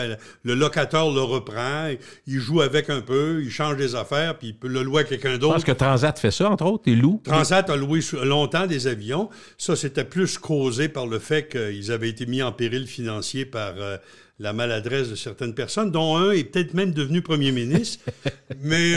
le locateur le reprend, il joue avec un peu, il change des affaires, puis il peut le louer à quelqu'un d'autre. Je pense que Transat fait ça, entre autres, il loue. Transat a loué longtemps des avions. Ça, c'était plus causé par le fait qu'ils avaient été mis en péril financier par la maladresse de certaines personnes, dont un est peut-être même devenu premier ministre. Mais...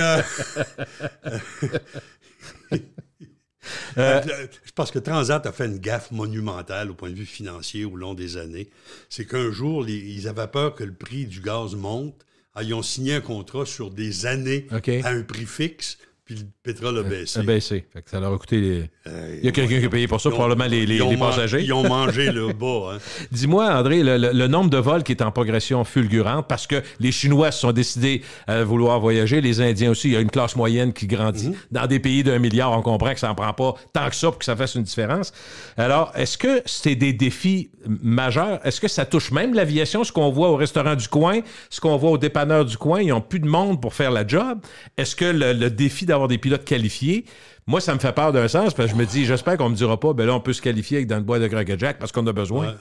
je pense que Transat a fait une gaffe monumentale au point de vue financier au long des années. C'est qu'un jour, ils avaient peur que le prix du gaz monte. Ils ont signé un contrat sur des années à un prix fixe. puis le pétrole a baissé. A baissé. Fait que ça leur a coûté... Il y a quelqu'un qui a payé pour ça, probablement les passagers. Ils ont mangé le bas. Hein. Dis-moi, André, le nombre de vols qui est en progression fulgurante, parce que les Chinois se sont décidés à vouloir voyager, les Indiens aussi, il y a une classe moyenne qui grandit. Dans des pays d'1 milliard, on comprend que ça n'en prend pas tant que ça pour que ça fasse une différence. Alors, est-ce que c'est des défis majeurs? Est-ce que ça touche même l'aviation, ce qu'on voit au restaurant du coin, ce qu'on voit au dépanneur du coin? Ils n'ont plus de monde pour faire la job. Est-ce que le défi d'avoir des pilotes qualifiés, moi, ça me fait peur d'un sens, parce que je me dis, j'espère qu'on ne me dira pas, ben là, on peut se qualifier avec dans le bois de Greg-Jack parce qu'on a besoin. Ouais.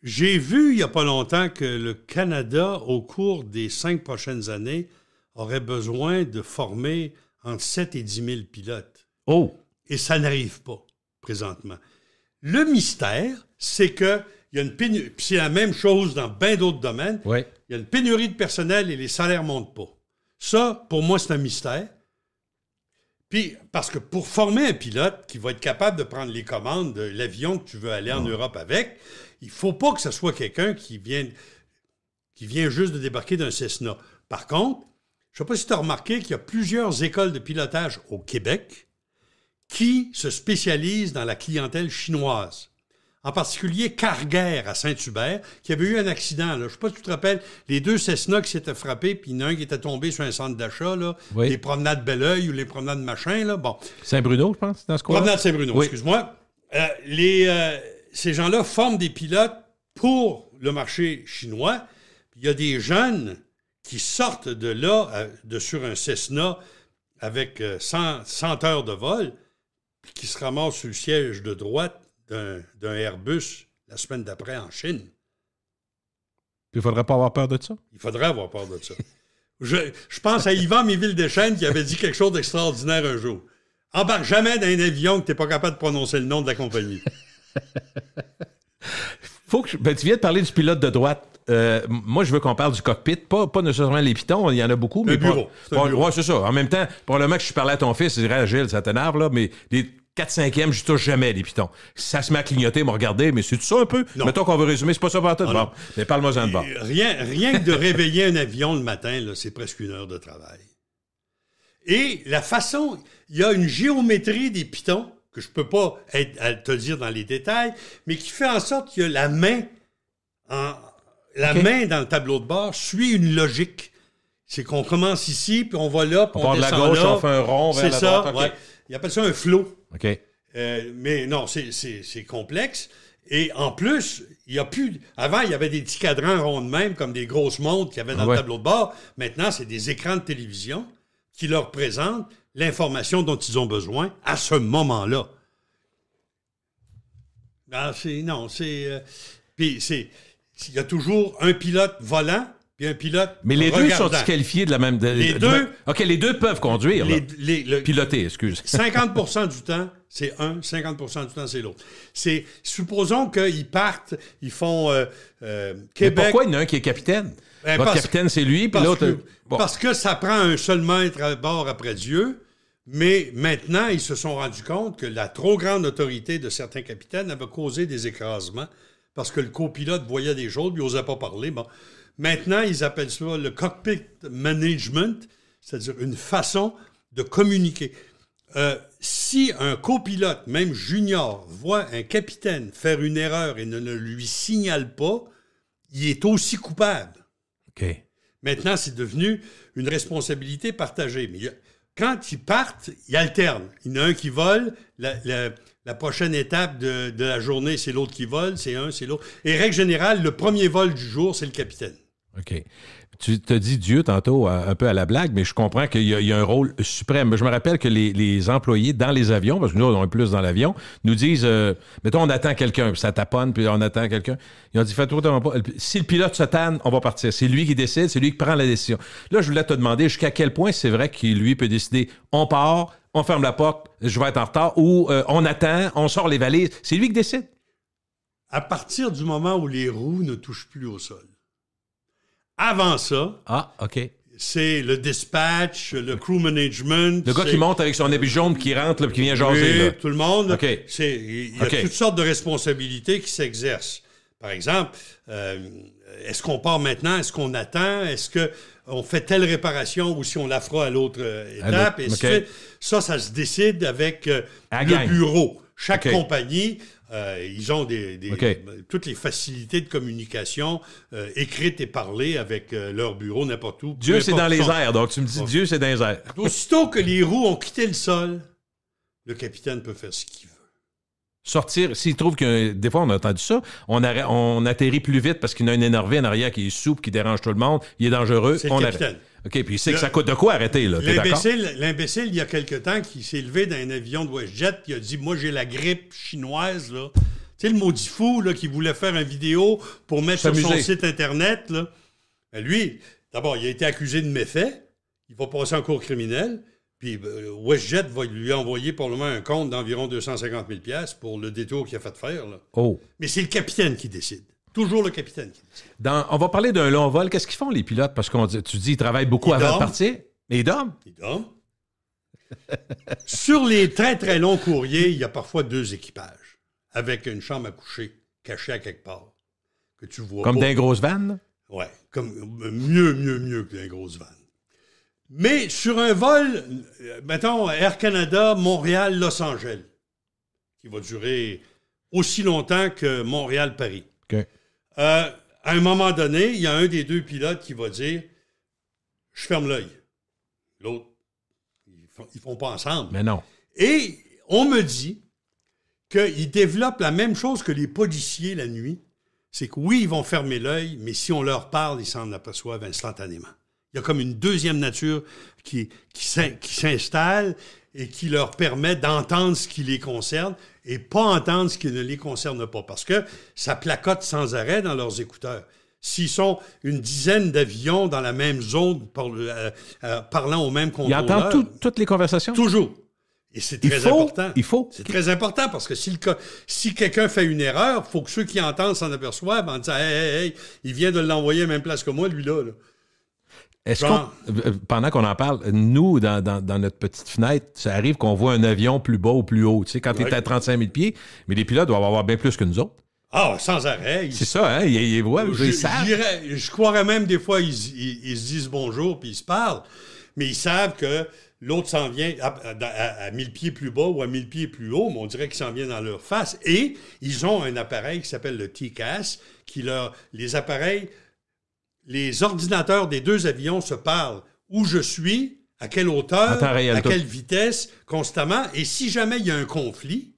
J'ai vu, il n'y a pas longtemps, que le Canada, au cours des 5 prochaines années, aurait besoin de former entre 7 et 10 000 pilotes. Oh! Et ça n'arrive pas, présentement. Le mystère, c'est qu'il y a une pénurie, puis c'est la même chose dans bien d'autres domaines, Ouais. il y a une pénurie de personnel et les salaires ne montent pas. Ça, pour moi, c'est un mystère. Puis, parce que pour former un pilote qui va être capable de prendre les commandes de l'avion que tu veux aller en Europe avec, il ne faut pas que ce soit quelqu'un qui vient juste de débarquer d'un Cessna. Par contre, je ne sais pas si tu as remarqué qu'il y a plusieurs écoles de pilotage au Québec qui se spécialisent dans la clientèle chinoise. En particulier Carguer à Saint-Hubert, qui avait eu un accident. Là. Je ne sais pas si tu te rappelles, les 2 Cessna qui s'étaient frappés, puis il y en a un qui était tombé sur un centre d'achat, là, oui. Les promenades Belleuil ou les promenades machin. Là. Bon. Saint-Bruno, je pense, dans ce coin. Promenade Saint-Bruno, oui. Excuse-moi. Ces gens-là forment des pilotes pour le marché chinois. Il y a des jeunes qui sortent de là, sur un Cessna, avec 100 heures de vol, puis qui se ramassent sur le siège de droite d'un Airbus la semaine d'après en Chine. Il ne faudrait pas avoir peur de ça? Il faudrait avoir peur de ça. Je pense à Yvan Méville-Deschênes qui avait dit quelque chose d'extraordinaire un jour. Embarque jamais dans un avion que tu n'es pas capable de prononcer le nom de la compagnie. Tu viens de parler du pilote de droite. Moi, je veux qu'on parle du cockpit. Pas nécessairement les pitons, il y en a beaucoup. Mais bureau. Oui, c'est ça. En même temps, probablement que je parlais à ton fils, il dirait, Gilles, ça t'énerve, là, mais les 4/5e, je touche jamais les pitons. Ça se met à clignoter, me regarder, mais c'est tout ça un peu? Non. Mettons qu'on veut résumer, c'est pas ça pour tout. Bon, mais parle-moi-en de bord. Rien que de réveiller un avion le matin, là, c'est presque 1 heure de travail. Et la façon, il y a une géométrie des pitons, que je ne peux pas te dire dans les détails, mais qui fait en sorte que la main dans le tableau de bord suit une logique. C'est qu'on commence ici, puis on va là, puis on descend là. On part de la gauche, on fait un rond vers la droite. C'est ça, ouais. Ils appellent ça un flow. OK. Mais non, c'est complexe. Et en plus, il n'y a plus... Avant, il y avait des petits cadrans ronds de même, comme des grosses montres qu'il y avait dans le tableau de bord. Maintenant, c'est des écrans de télévision qui leur présentent l'information dont ils ont besoin à ce moment-là. Puis il y a toujours un pilote volant puis un pilote mais les regardant. Deux sont qualifiés de la même... Les deux... OK, les deux peuvent conduire. Piloter, excuse. 50% du temps, c'est un. 50% du temps, c'est l'autre. Supposons qu'ils partent, ils font Québec... Mais pourquoi il y en a un qui est capitaine? Votre capitaine, c'est lui, puis l'autre... Parce que ça prend un seul maître à bord après Dieu, mais maintenant, ils se sont rendus compte que la trop grande autorité de certains capitaines avait causé des écrasements parce que le copilote voyait des choses, puis il n'osait pas parler. Bon. Maintenant, ils appellent ça le cockpit management, c'est-à-dire une façon de communiquer. Si un copilote, même junior, voit un capitaine faire une erreur et ne lui signale pas, il est aussi coupable. OK. Maintenant, c'est devenu une responsabilité partagée. Mais quand ils partent, ils alternent. Il y en a un qui vole, la prochaine étape de la journée, c'est l'autre qui vole, c'est un, c'est l'autre. Et règle générale, le premier vol du jour, c'est le capitaine. OK. Tu t'as dit Dieu tantôt un peu à la blague, mais je comprends qu'il y a un rôle suprême. Je me rappelle que les employés dans les avions, parce que nous, on est plus dans l'avion, nous disent, mettons, on attend quelqu'un, puis ça taponne, puis on attend quelqu'un. Ils ont dit, fais-toi pas. Si le pilote se tanne, on va partir. C'est lui qui décide, c'est lui qui prend la décision. Là, je voulais te demander jusqu'à quel point c'est vrai qu'il, lui, peut décider, on part, on ferme la porte, je vais être en retard, ou on attend, on sort les valises. C'est lui qui décide. À partir du moment où les roues ne touchent plus au sol. Avant ça, OK. C'est le dispatch, le crew management. Le gars qui monte avec son habit jaune, qui rentre, là, puis qui vient jaser. Oui, là. tout le monde. OK. Il y a toutes sortes de responsabilités qui s'exercent. Par exemple, est-ce qu'on part maintenant? Est-ce qu'on attend? Est-ce qu'on fait telle réparation ou si on la fera à l'autre étape? Et ça se décide avec le bureau. Chaque compagnie, ils ont toutes les facilités de communication écrites et parlées avec leur bureau n'importe où. Dieu, c'est dans les airs. Donc, tu me dis, Dieu, c'est dans les airs. Aussitôt que les roues ont quitté le sol, le capitaine peut faire ce qu'il veut. Sortir, s'il trouve que des fois on a entendu ça, on atterrit plus vite parce qu'il y a un énervé en arrière qui est souple, qui dérange tout le monde, il est dangereux. C'est le capitaine. OK, puis il sait que ça coûte de quoi arrêter, là. L'imbécile, il y a quelque temps, qui s'est levé dans un avion de WestJet, il a dit « Moi, j'ai la grippe chinoise, là. » Tu sais, le maudit fou, là, qui voulait faire une vidéo pour mettre sur son site Internet, là. Ben, lui, d'abord, il a été accusé de méfait. Il va passer en cours criminel. Puis WestJet va lui envoyer probablement un compte d'environ 250 000 $ pour le détour qu'il a fait faire. Là. Oh. Mais c'est le capitaine qui décide. Toujours le capitaine qui décide. On va parler d'un long vol. Qu'est-ce qu'ils font, les pilotes? Parce que tu dis qu'ils travaillent beaucoup avant de partir. Mais ils dorment? Ils dorment. Sur les très, très longs courriers, il y a parfois 2 équipages avec une chambre à coucher cachée à quelque part que tu vois comme pas. dans les grosses vannes? Oui, comme mieux que dans les grosses vannes. Mais sur un vol, mettons, Air Canada, Montréal, Los Angeles, qui va durer aussi longtemps que Montréal-Paris. OK. À un moment donné, il y a un des 2 pilotes qui va dire « Je ferme l'œil ». L'autre, ils font pas ensemble. Mais non. Et on me dit qu'ils développent la même chose que les policiers la nuit. C'est que oui, ils vont fermer l'œil, mais si on leur parle, ils s'en aperçoivent instantanément. Il y a comme une deuxième nature qui s'installe et qui leur permet d'entendre ce qui les concerne et pas entendre ce qui ne les concerne pas. Parce que ça placote sans arrêt dans leurs écouteurs. S'ils sont une dizaine d'avions dans la même zone parlant au même contrôleur... Ils entendent toutes les conversations? Toujours. Et c'est très important. C'est très important parce que si quelqu'un fait une erreur, il faut que ceux qui entendent s'en aperçoivent en disant « Hey, il vient de l'envoyer à la même place que moi, lui-là. » Est-ce pendant qu'on en parle, nous, dans notre petite fenêtre, ça arrive qu'on voit un avion plus bas ou plus haut, tu sais, quand il est à 35 000 pieds, mais les pilotes doivent avoir bien plus que nous autres. Ah, sans arrêt. C'est ça, hein? Ils voient, ils savent. Je croirais même des fois, ils se disent bonjour puis ils se parlent, mais ils savent que l'autre s'en vient à 1000 pieds plus bas ou à 1000 pieds plus haut, mais on dirait qu'il s'en vient dans leur face. Et ils ont un appareil qui s'appelle le TCAS, les ordinateurs des 2 avions se parlent où je suis, à quelle hauteur, à quelle vitesse, constamment. Et si jamais il y a un conflit,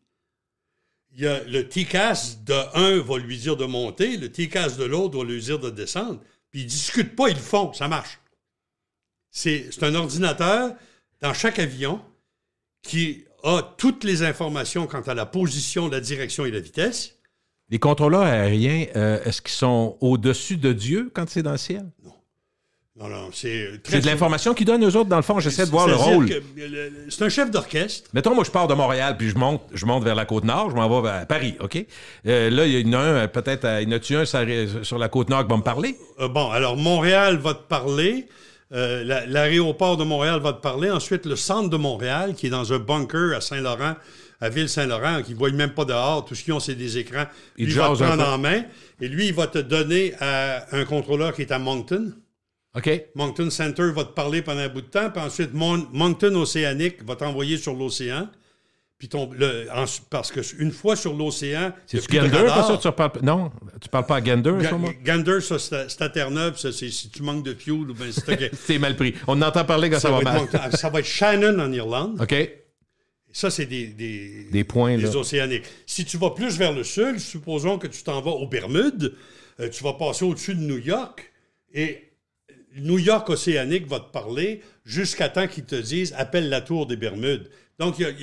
il y a le TCAS de un va lui dire de monter, le TCAS de l'autre va lui dire de descendre. Puis ils ne discutent pas, ils le font, ça marche. C'est un ordinateur dans chaque avion qui a toutes les informations quant à la position, la direction et la vitesse. Les contrôleurs aériens, est-ce qu'ils sont au-dessus de Dieu quand c'est dans le ciel? Non, c'est de l'information qu'ils donnent, eux autres, dans le fond. J'essaie de voir le rôle. C'est un chef d'orchestre. Mettons, moi, je pars de Montréal, puis je monte vers la Côte-Nord, je m'en vais à Paris, OK? Là, il y en a un, peut-être, il y en a-tu un sur la Côte-Nord qui va me parler? Bon, alors, Montréal va te parler. L'aéroport de Montréal va te parler. Ensuite, le centre de Montréal, qui est dans un bunker à Saint-Laurent, à Ville-Saint-Laurent, qui ne voit même pas dehors. Tout ce qu'ils ont, c'est des écrans. Lui, il va te prendre en main. Et lui, il va te donner à un contrôleur qui est à Moncton. OK. Moncton Center va te parler pendant un bout de temps. Puis ensuite, Moncton Océanique va t'envoyer sur l'océan. Puis parce qu'une fois sur l'océan... C'est-tu Gander? Ça, tu parles, non, tu parles pas à Gander, ça, moi? Gander, ça, c'est à Terre-Neuve. Ça, c'est si tu manques de fuel ou bien c'est mal pris. On entend parler quand ça va mal. Ça va être Shannon en Irlande. OK. Ça, c'est des points, des là. Océaniques. Si tu vas plus vers le sud, supposons que tu t'en vas aux Bermudes, tu vas passer au-dessus de New York, et New York Océanique va te parler jusqu'à temps qu'ils te disent « Appelle la tour des Bermudes ». Donc, il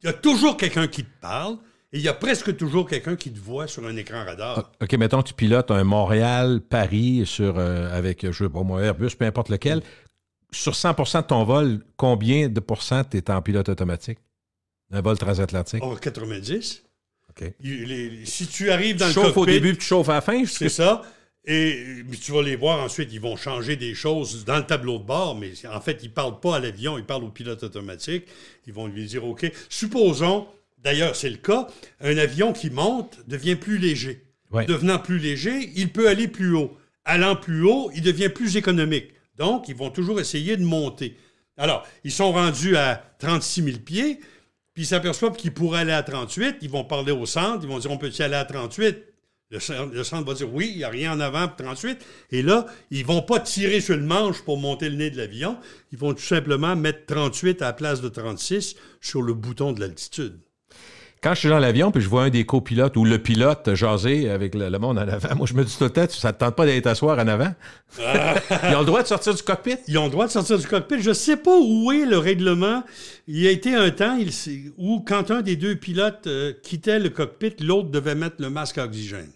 y a toujours quelqu'un qui te parle, et il y a presque toujours quelqu'un qui te voit sur un écran radar. OK, mettons, tu pilotes un Montréal-Paris avec, je ne sais pas moi, Airbus, peu importe lequel. Sur 100% de ton vol, combien de pourcents tu es en pilote automatique? Un vol transatlantique? 90. OK. Si tu arrives dans le cockpit... Tu chauffes au début, puis tu chauffes à la fin? C'est ça. Et tu vas les voir ensuite, ils vont changer des choses dans le tableau de bord, mais en fait, ils ne parlent pas à l'avion, ils parlent au pilote automatique. Ils vont lui dire, OK, supposons, d'ailleurs, c'est le cas, un avion qui monte devient plus léger. Ouais. Devenant plus léger, il peut aller plus haut. Allant plus haut, il devient plus économique. Donc, ils vont toujours essayer de monter. Alors, ils sont rendus à 36 000 pieds, puis ils s'aperçoivent qu'ils pourraient aller à 38. Ils vont parler au centre, ils vont dire, on peut-y aller à 38? Le centre va dire, oui, il n'y a rien en avant pour 38. Et là, ils ne vont pas tirer sur le manche pour monter le nez de l'avion. Ils vont tout simplement mettre 38 à la place de 36 sur le bouton de l'altitude. Quand je suis dans l'avion puis je vois un des copilotes ou le pilote jaser avec le monde en avant, moi, je me dis tout le temps, ça ne te tente pas d'aller t'asseoir en avant? Ils ont le droit de sortir du cockpit? Ils ont le droit de sortir du cockpit. Je ne sais pas où est le règlement. Il y a été un temps où, quand un des deux pilotes quittait le cockpit, l'autre devait mettre le masque à oxygène.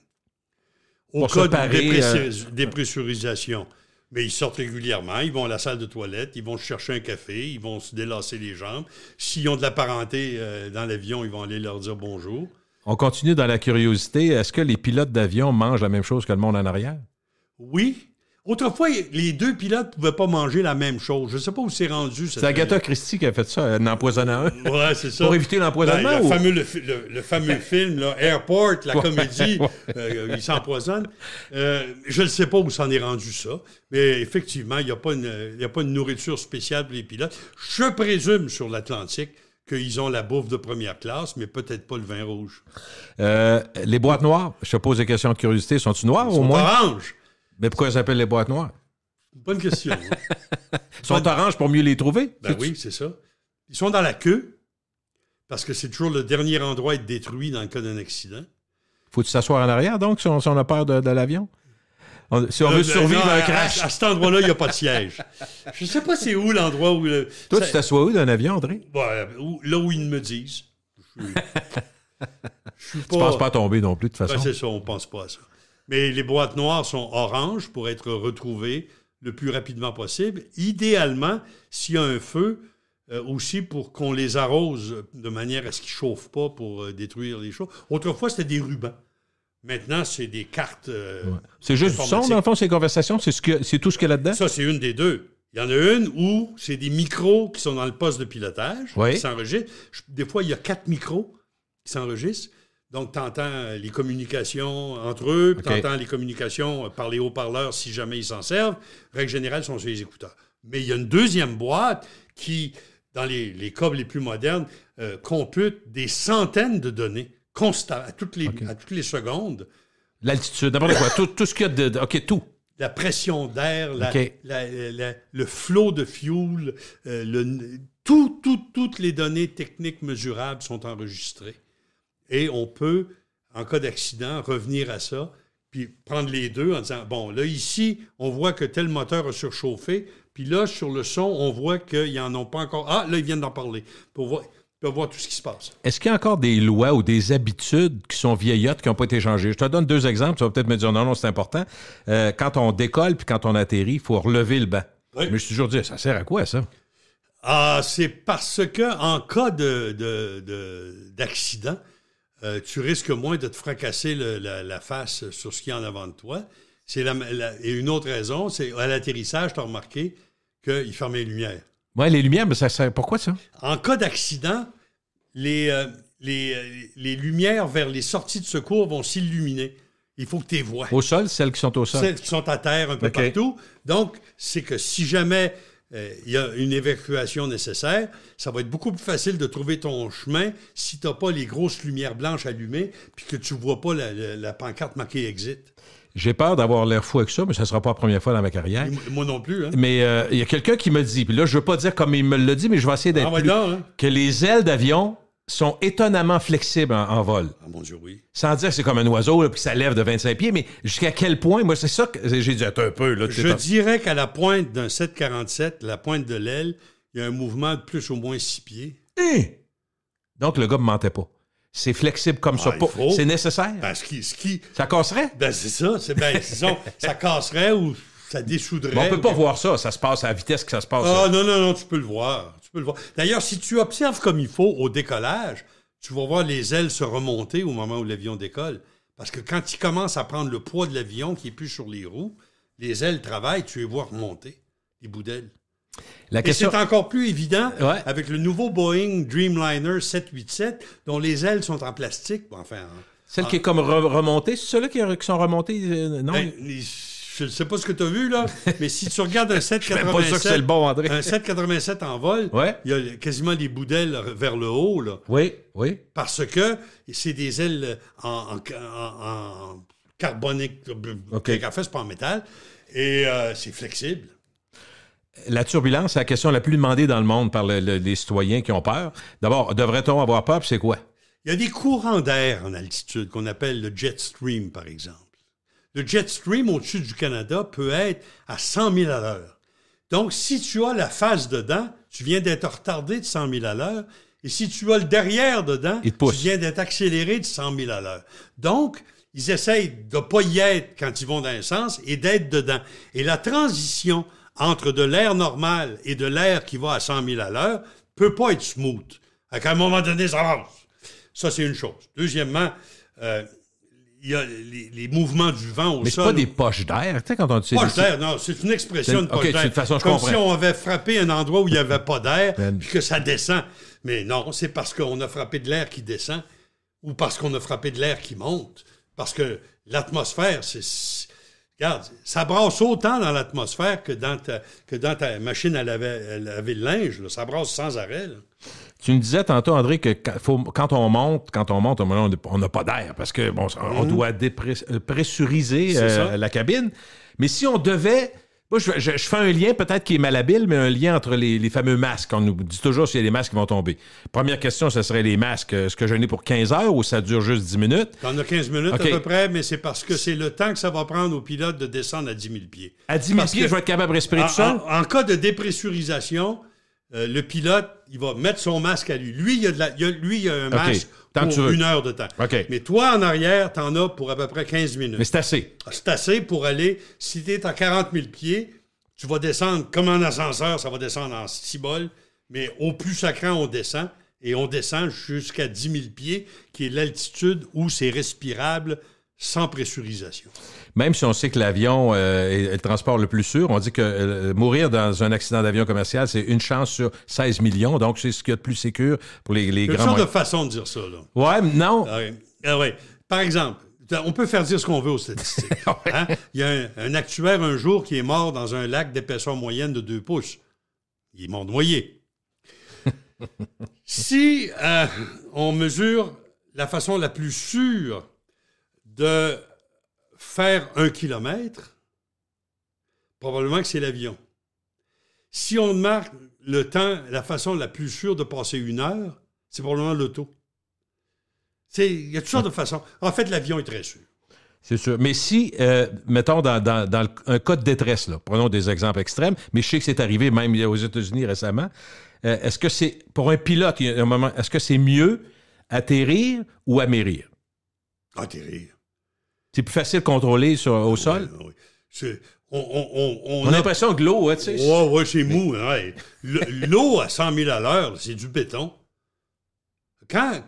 Au Pour cas se parer, de dépressurisation. Mais ils sortent régulièrement, ils vont à la salle de toilette, ils vont chercher un café, ils vont se délasser les jambes. S'ils ont de la parenté dans l'avion, ils vont aller leur dire bonjour. On continue dans la curiosité. Est-ce que les pilotes d'avion mangent la même chose que le monde en arrière? Oui. Autrefois, les deux pilotes ne pouvaient pas manger la même chose. Je ne sais pas où c'est rendu. C'est Agatha Christie qui a fait ça, en empoisonnant un. Oui, c'est ça. Pour éviter l'empoisonnement? Le fameux film, là, Airport, la comédie, il s'empoisonne. Je ne sais pas où s'en est rendu ça, mais effectivement, il n'y a pas une nourriture spéciale pour les pilotes. Je présume sur l'Atlantique qu'ils ont la bouffe de première classe, mais peut-être pas le vin rouge. Les boîtes noires, je te pose des questions de curiosité, sont-ils noires au moins? Orange. Mais pourquoi elles s'appellent les boîtes noires? Bonne question. Ils sont oranges pour mieux les trouver? Ben oui, c'est ça. Ils sont dans la queue, parce que c'est toujours le dernier endroit à être détruit dans le cas d'un accident. Faut-tu s'asseoir en arrière, donc, si on a peur de l'avion? Si on veut survivre à un crash? À cet endroit-là, il n'y a pas de siège. Je ne sais pas c'est où l'endroit où... Toi, tu t'assois où d'un avion, André? Là où ils me disent. Je suis pas... Tu ne penses pas à tomber non plus, de toute façon? Ben, c'est ça, on ne pense pas à ça. Mais les boîtes noires sont oranges pour être retrouvées le plus rapidement possible. Idéalement, s'il y a un feu, aussi pour qu'on les arrose de manière à ce qu'ils ne chauffent pas pour détruire les choses. Autrefois, c'était des rubans. Maintenant, c'est des cartes. C'est juste du son, dans le fond, ces conversations? C'est tout ce qu'il y a là-dedans? Ça, c'est une des deux. Il y en a une où c'est des micros qui sont dans le poste de pilotage, qui s'enregistrent. Des fois, il y a 4 micros qui s'enregistrent. Donc, tu entends les communications entre eux, puis tu entends les communications par les haut-parleurs si jamais ils s'en servent. Règle générale, sont sur les écouteurs. Mais il y a une deuxième boîte qui, dans les câbles les plus modernes, compute des centaines de données constantes, à toutes les secondes. L'altitude, n'importe quoi. Tout ce qu'il y a de... OK, tout. La pression d'air, le flot de fuel, toutes les données techniques mesurables sont enregistrées. Et on peut, en cas d'accident, revenir à ça, puis prendre les deux en disant, bon, là, ici, on voit que tel moteur a surchauffé, puis là, sur le son, on voit qu'ils n'en ont pas encore... Ah, là, ils viennent d'en parler, pour voir tout ce qui se passe. Est-ce qu'il y a encore des lois ou des habitudes qui sont vieillottes, qui n'ont pas été changées? Je te donne 2 exemples, tu vas peut-être me dire, non, c'est important. Quand on décolle, puis quand on atterrit, il faut relever le banc. Oui. Mais je suis toujours dit, ça sert à quoi, ça? Ah, c'est parce que en cas d'accident, tu risques moins de te fracasser la face sur ce qui est en avant de toi. Et une autre raison, c'est à l'atterrissage, tu as remarqué qu'il fermait les lumières. Oui, les lumières, mais ça sert... Pourquoi ça? En cas d'accident, les lumières vers les sorties de secours vont s'illuminer. Il faut que tu les vois. Au sol, celles qui sont au sol? Celles qui sont à terre un peu partout. Donc, c'est que si jamais... il y a une évacuation nécessaire, ça va être beaucoup plus facile de trouver ton chemin si tu n'as pas les grosses lumières blanches allumées puis que tu ne vois pas la pancarte marquée « Exit ». J'ai peur d'avoir l'air fou avec ça, mais ça ne sera pas la première fois dans ma carrière. Moi non plus. Hein? Mais il y a quelqu'un qui me dit, puis là, je ne veux pas dire comme il me l'a dit, mais je vais essayer d'être que les ailes d'avion sont étonnamment flexibles en vol. Ah mon Dieu, oui. Sans dire que c'est comme un oiseau, puis que ça lève de 25 pieds, mais jusqu'à quel point, moi, c'est ça que j'ai dit, attends un peu. Là, je dirais qu'à la pointe d'un 747, la pointe de l'aile, il y a un mouvement de plus ou moins 6 pieds. Donc, le gars ne me mentait pas. C'est flexible comme ça. C'est nécessaire. Ben, ça casserait? Ben, c'est ça. Disons, ça casserait ou ça dessoudrait. Mais on ne peut pas voir ça. Ça se passe à la vitesse que ça se passe. Ah, non, tu peux le voir. D'ailleurs, si tu observes comme il faut au décollage, tu vas voir les ailes se remonter au moment où l'avion décolle. Parce que quand il commence à prendre le poids de l'avion qui est plus sur les roues, les ailes travaillent, tu les vois remonter, les bouts d'ailes. Et c'est encore plus évident avec le nouveau Boeing Dreamliner 787, dont les ailes sont en plastique. Enfin, Celle qui est comme remontée, c'est ceux-là qui sont remontés? Non? Ben, je ne sais pas ce que tu as vu, là, mais si tu regardes un 787, c'est le bon, André. un 787 en vol, il y a quasiment des bouts d'ailes vers le haut. Là, oui. parce que c'est des ailes en carbonique. Café, c'est pas en métal. Et c'est flexible. La turbulence, c'est la question la plus demandée dans le monde par les citoyens qui ont peur. D'abord, devrait-on avoir peur, puis c'est quoi? Il y a des courants d'air en altitude qu'on appelle le jet stream, par exemple. Le jet stream au-dessus du Canada peut être à 100 000 à l'heure. Donc, si tu as la face dedans, tu viens d'être retardé de 100 000 à l'heure. Et si tu as le derrière dedans, tu viens d'être accéléré de 100 000 à l'heure. Donc, ils essayent de ne pas y être quand ils vont dans un sens et d'être dedans. Et la transition entre de l'air normal et de l'air qui va à 100 000 à l'heure peut pas être smooth. À un moment donné, ça avance. Ça, c'est une chose. Deuxièmement, il y a les mouvements du vent au sol. Mais c'est pas des poches d'air, tu sais, quand on dit... Poche d'air, non, c'est une expression de poche d'air. C'est une façon, je Comme comprends. si on avait frappé un endroit où il n'y avait pas d'air, puis que ça descend. Mais non, c'est parce qu'on a frappé de l'air qui descend ou parce qu'on a frappé de l'air qui monte. Parce que l'atmosphère, regarde, ça brasse autant dans l'atmosphère que dans ta machine à laver le linge. Là. Ça brasse sans arrêt. Là. Tu me disais tantôt, André, que quand on monte, on n'a pas d'air parce que on doit pressuriser la cabine. Mais si on devait... Moi, je fais un lien peut-être qui est malhabile, mais un lien entre les fameux masques. On nous dit toujours s'il y a des masques qui vont tomber. Première question, ce serait les masques. Est-ce que j'en ai pour 15 heures ou ça dure juste 10 minutes? T'en as 15 minutes à peu près, mais c'est parce que c'est le temps que ça va prendre aux pilotes de descendre à 10 000 pieds. À 10 000 pieds, je vais être capable de respirer tout seul? En cas de dépressurisation, le pilote, il va mettre son masque à lui. Lui, il a un masque pour 1 heure de temps. Mais toi, en arrière, t'en as pour à peu près 15 minutes. Mais c'est assez. C'est assez pour aller... Si t'es à 40 000 pieds, tu vas descendre comme un ascenseur, ça va descendre en cibole, mais au plus sacrant, on descend, et on descend jusqu'à 10 000 pieds, qui est l'altitude où c'est respirable sans pressurisation. Même si on sait que l'avion est le transport le plus sûr, on dit que mourir dans un accident d'avion commercial, c'est une chance sur 16 millions. Donc, c'est ce qu'il y a de plus sécure pour les grands... Il y a une sorte de façon de dire ça, là. Ouais, non. Ouais. Par exemple, on peut faire dire ce qu'on veut aux statistiques. Hein? Il y a un actuaire un jour qui est mort dans un lac d'épaisseur moyenne de 2 pouces. Il est mort noyé. Si on mesure la façon la plus sûre de faire 1 kilomètre, probablement que c'est l'avion. Si on marque le temps, la façon la plus sûre de passer 1 heure, c'est probablement l'auto. Il y a toutes sortes de façons. En fait, l'avion est très sûr. C'est sûr. Mais si, mettons, dans un cas de détresse, là, prenons des exemples extrêmes, mais je sais que c'est arrivé même aux États-Unis récemment, est-ce que c'est, pour un pilote, il y a un moment, est-ce que c'est mieux atterrir ou amérir? Atterrir. C'est plus facile de contrôler au sol? Oui. On a l'impression que l'eau, tu sais... Oui, c'est mou. Ouais. L'eau à 100 000 à l'heure, c'est du béton. Quand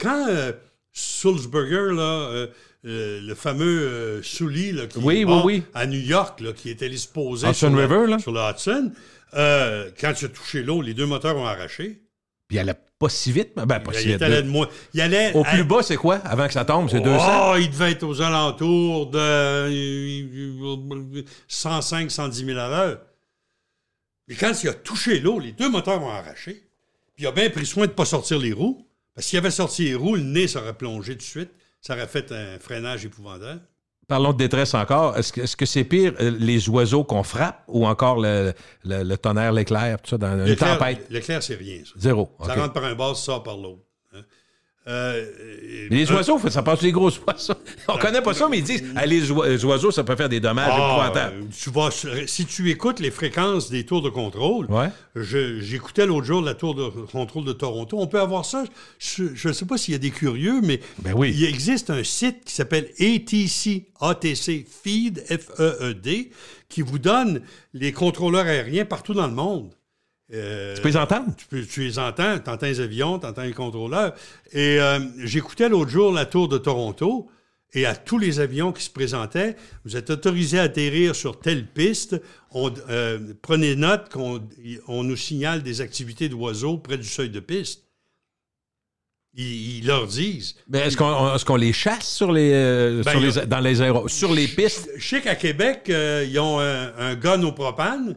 Sulzberger, là, le fameux Sully, là, qui est mort à New York, là, qui était allé se poser sur le Hudson, quand il a touché l'eau, les 2 moteurs ont arraché. Puis elle allait pas si vite. Ben, pas si vite. Il allait au plus bas, c'est quoi? Avant que ça tombe, c'est 200? Il devait être aux alentours de 105, 110 000 à l'heure. Mais quand il a touché l'eau, les 2 moteurs ont arraché. Puis il a bien pris soin de ne pas sortir les roues. Parce qu'il avait sorti les roues, le nez serait plongé tout de suite. Ça aurait fait un freinage épouvantable. Parlons de détresse encore. Est-ce que c'est pire les oiseaux qu'on frappe ou encore le tonnerre, l'éclair, tout ça, dans une tempête? L'éclair, c'est rien, ça. Zéro. Ça rentre par un bas, ça sort par l'autre. Hein? Les oiseaux, ça passe les gros oiseaux. On connaît pas ça, mais ils disent les oiseaux, ça peut faire des dommages épouvantables. Si tu écoutes les fréquences des tours de contrôle, j'écoutais l'autre jour la tour de contrôle de Toronto. On peut avoir ça. Je ne sais pas s'il y a des curieux, mais il existe un site qui s'appelle ATC Feed, F-E-E-D, qui vous donne les contrôleurs aériens partout dans le monde. Tu peux les entendre? Tu les entends, tu entends les avions, tu entends les contrôleurs. Et j'écoutais l'autre jour la tour de Toronto, et à tous les avions qui se présentaient, vous êtes autorisé à atterrir sur telle piste. Prenez note qu'on nous signale des activités d'oiseaux près du seuil de piste. Ils leur disent. Mais est-ce qu'on les chasse sur les pistes? Je sais qu'à Québec, ils ont un gun au propane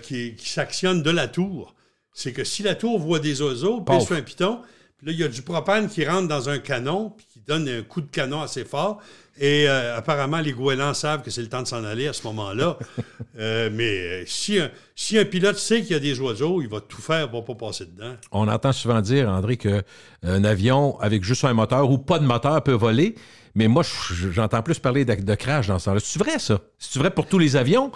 qui s'actionne de la tour. C'est que si la tour voit des oiseaux, pèse sur un piton, puis là, il y a du propane qui rentre dans un canon, puis qui donne un coup de canon assez fort. Et apparemment, les goélands savent que c'est le temps de s'en aller à ce moment-là. Mais si un pilote sait qu'il y a des oiseaux, il va tout faire pour ne pas passer dedans. On entend souvent dire, André, qu'un avion avec juste un moteur ou pas de moteur peut voler. Mais moi, j'entends plus parler de crash dans ce temps-là. C'est vrai, ça? C'est vrai pour tous les avions?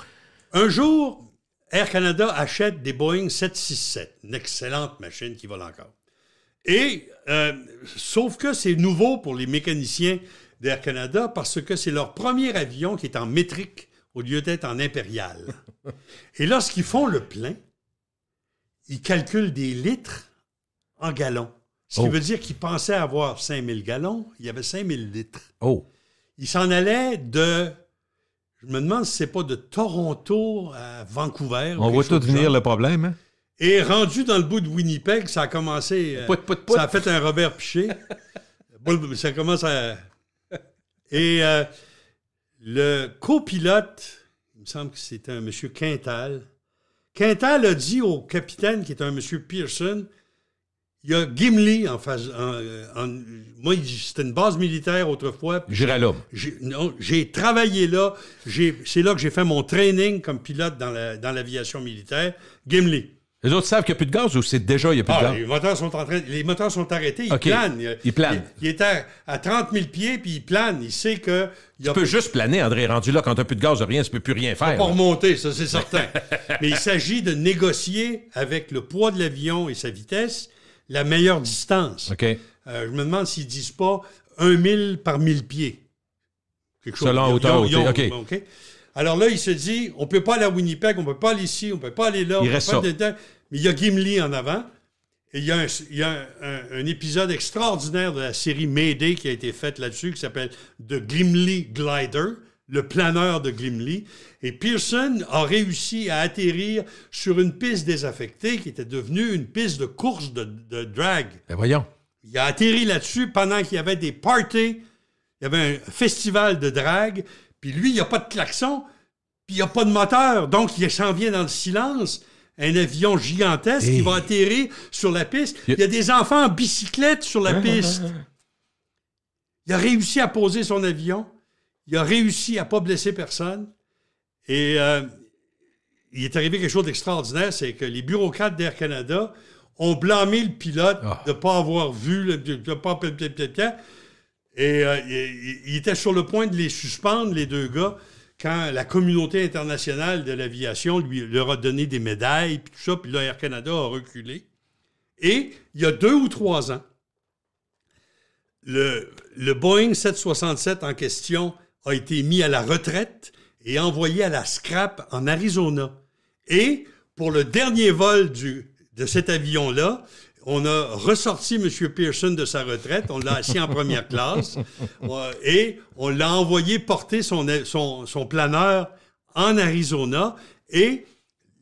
Un jour, Air Canada achète des Boeing 767, une excellente machine qui vole encore. Et, sauf que c'est nouveau pour les mécaniciens d'Air Canada parce que c'est leur premier avion qui est en métrique au lieu d'être en impérial. Et lorsqu'ils font le plein, ils calculent des litres en gallons. Ce qui veut dire qu'ils pensaient avoir 5000 gallons, il y avait 5000 litres. Ils s'en allaient de... Je me demande si c'est pas de Toronto à Vancouver. On voit tout venir le problème, hein? Et rendu dans le bout de Winnipeg, ça a commencé... Ça a fait un Robert Piché. Ça commence à... Et le copilote, il me semble que c'était un M. Quintal. Quintal a dit au capitaine, qui est un M. Pearson, il y a Gimli en face... moi, il dit, c'était une base militaire autrefois. J'irai là. J'ai travaillé là. C'est là que j'ai fait mon training comme pilote dans l'aviation militaire. Gimli. Les autres savent qu'il n'y a plus de gaz ou c'est déjà il n'y a plus de gaz? Les moteurs sont arrêtés, ils okay. planent. Ils planent. Il est à 30 000 pieds, puis il plane. Il sait que... Tu peux juste planer, André. Rendu là, quand tu n'as plus de gaz, rien, tu ne peux plus rien faire. Il ne peut pas remonter, ça, c'est certain. Mais il s'agit de négocier avec le poids de l'avion et sa vitesse la meilleure distance. OK. Je me demande s'ils ne disent pas 1000 par 1000 pieds. Quelque chose. Selon hauteur. OK. Alors là, il se dit, on ne peut pas aller à Winnipeg, on ne peut pas aller ici, on ne peut pas aller là. Il reste ça. Mais il y a Gimli en avant. Et il y a un épisode extraordinaire de la série Mayday qui a été faite là-dessus, qui s'appelle The Gimli Glider, le planeur de Gimli. Et Pearson a réussi à atterrir sur une piste désaffectée qui était devenue une piste de course de drag. Ben voyons. Il a atterri là-dessus pendant qu'il y avait des parties, il y avait un festival de drag. Puis lui, il n'y a pas de klaxon, puis il n'y a pas de moteur. Donc, il s'en vient dans le silence. Un avion gigantesque qui va atterrir sur la piste. Il y a des enfants en bicyclette sur la piste. Il a réussi à poser son avion. Il a réussi à ne pas blesser personne. Et il est arrivé quelque chose d'extraordinaire, c'est que les bureaucrates d'Air Canada ont blâmé le pilote de ne pas avoir vu, et il était sur le point de les suspendre, les deux gars, quand la communauté internationale de l'aviation leur a donné des médailles, puis tout ça, puis là, Air Canada a reculé. Et il y a 2 ou 3 ans, le Boeing 767 en question a été mis à la retraite et envoyé à la scrap en Arizona. Et pour le dernier vol de cet avion-là, on a ressorti M. Pearson de sa retraite, on l'a assis en première classe et on l'a envoyé porter son planeur en Arizona et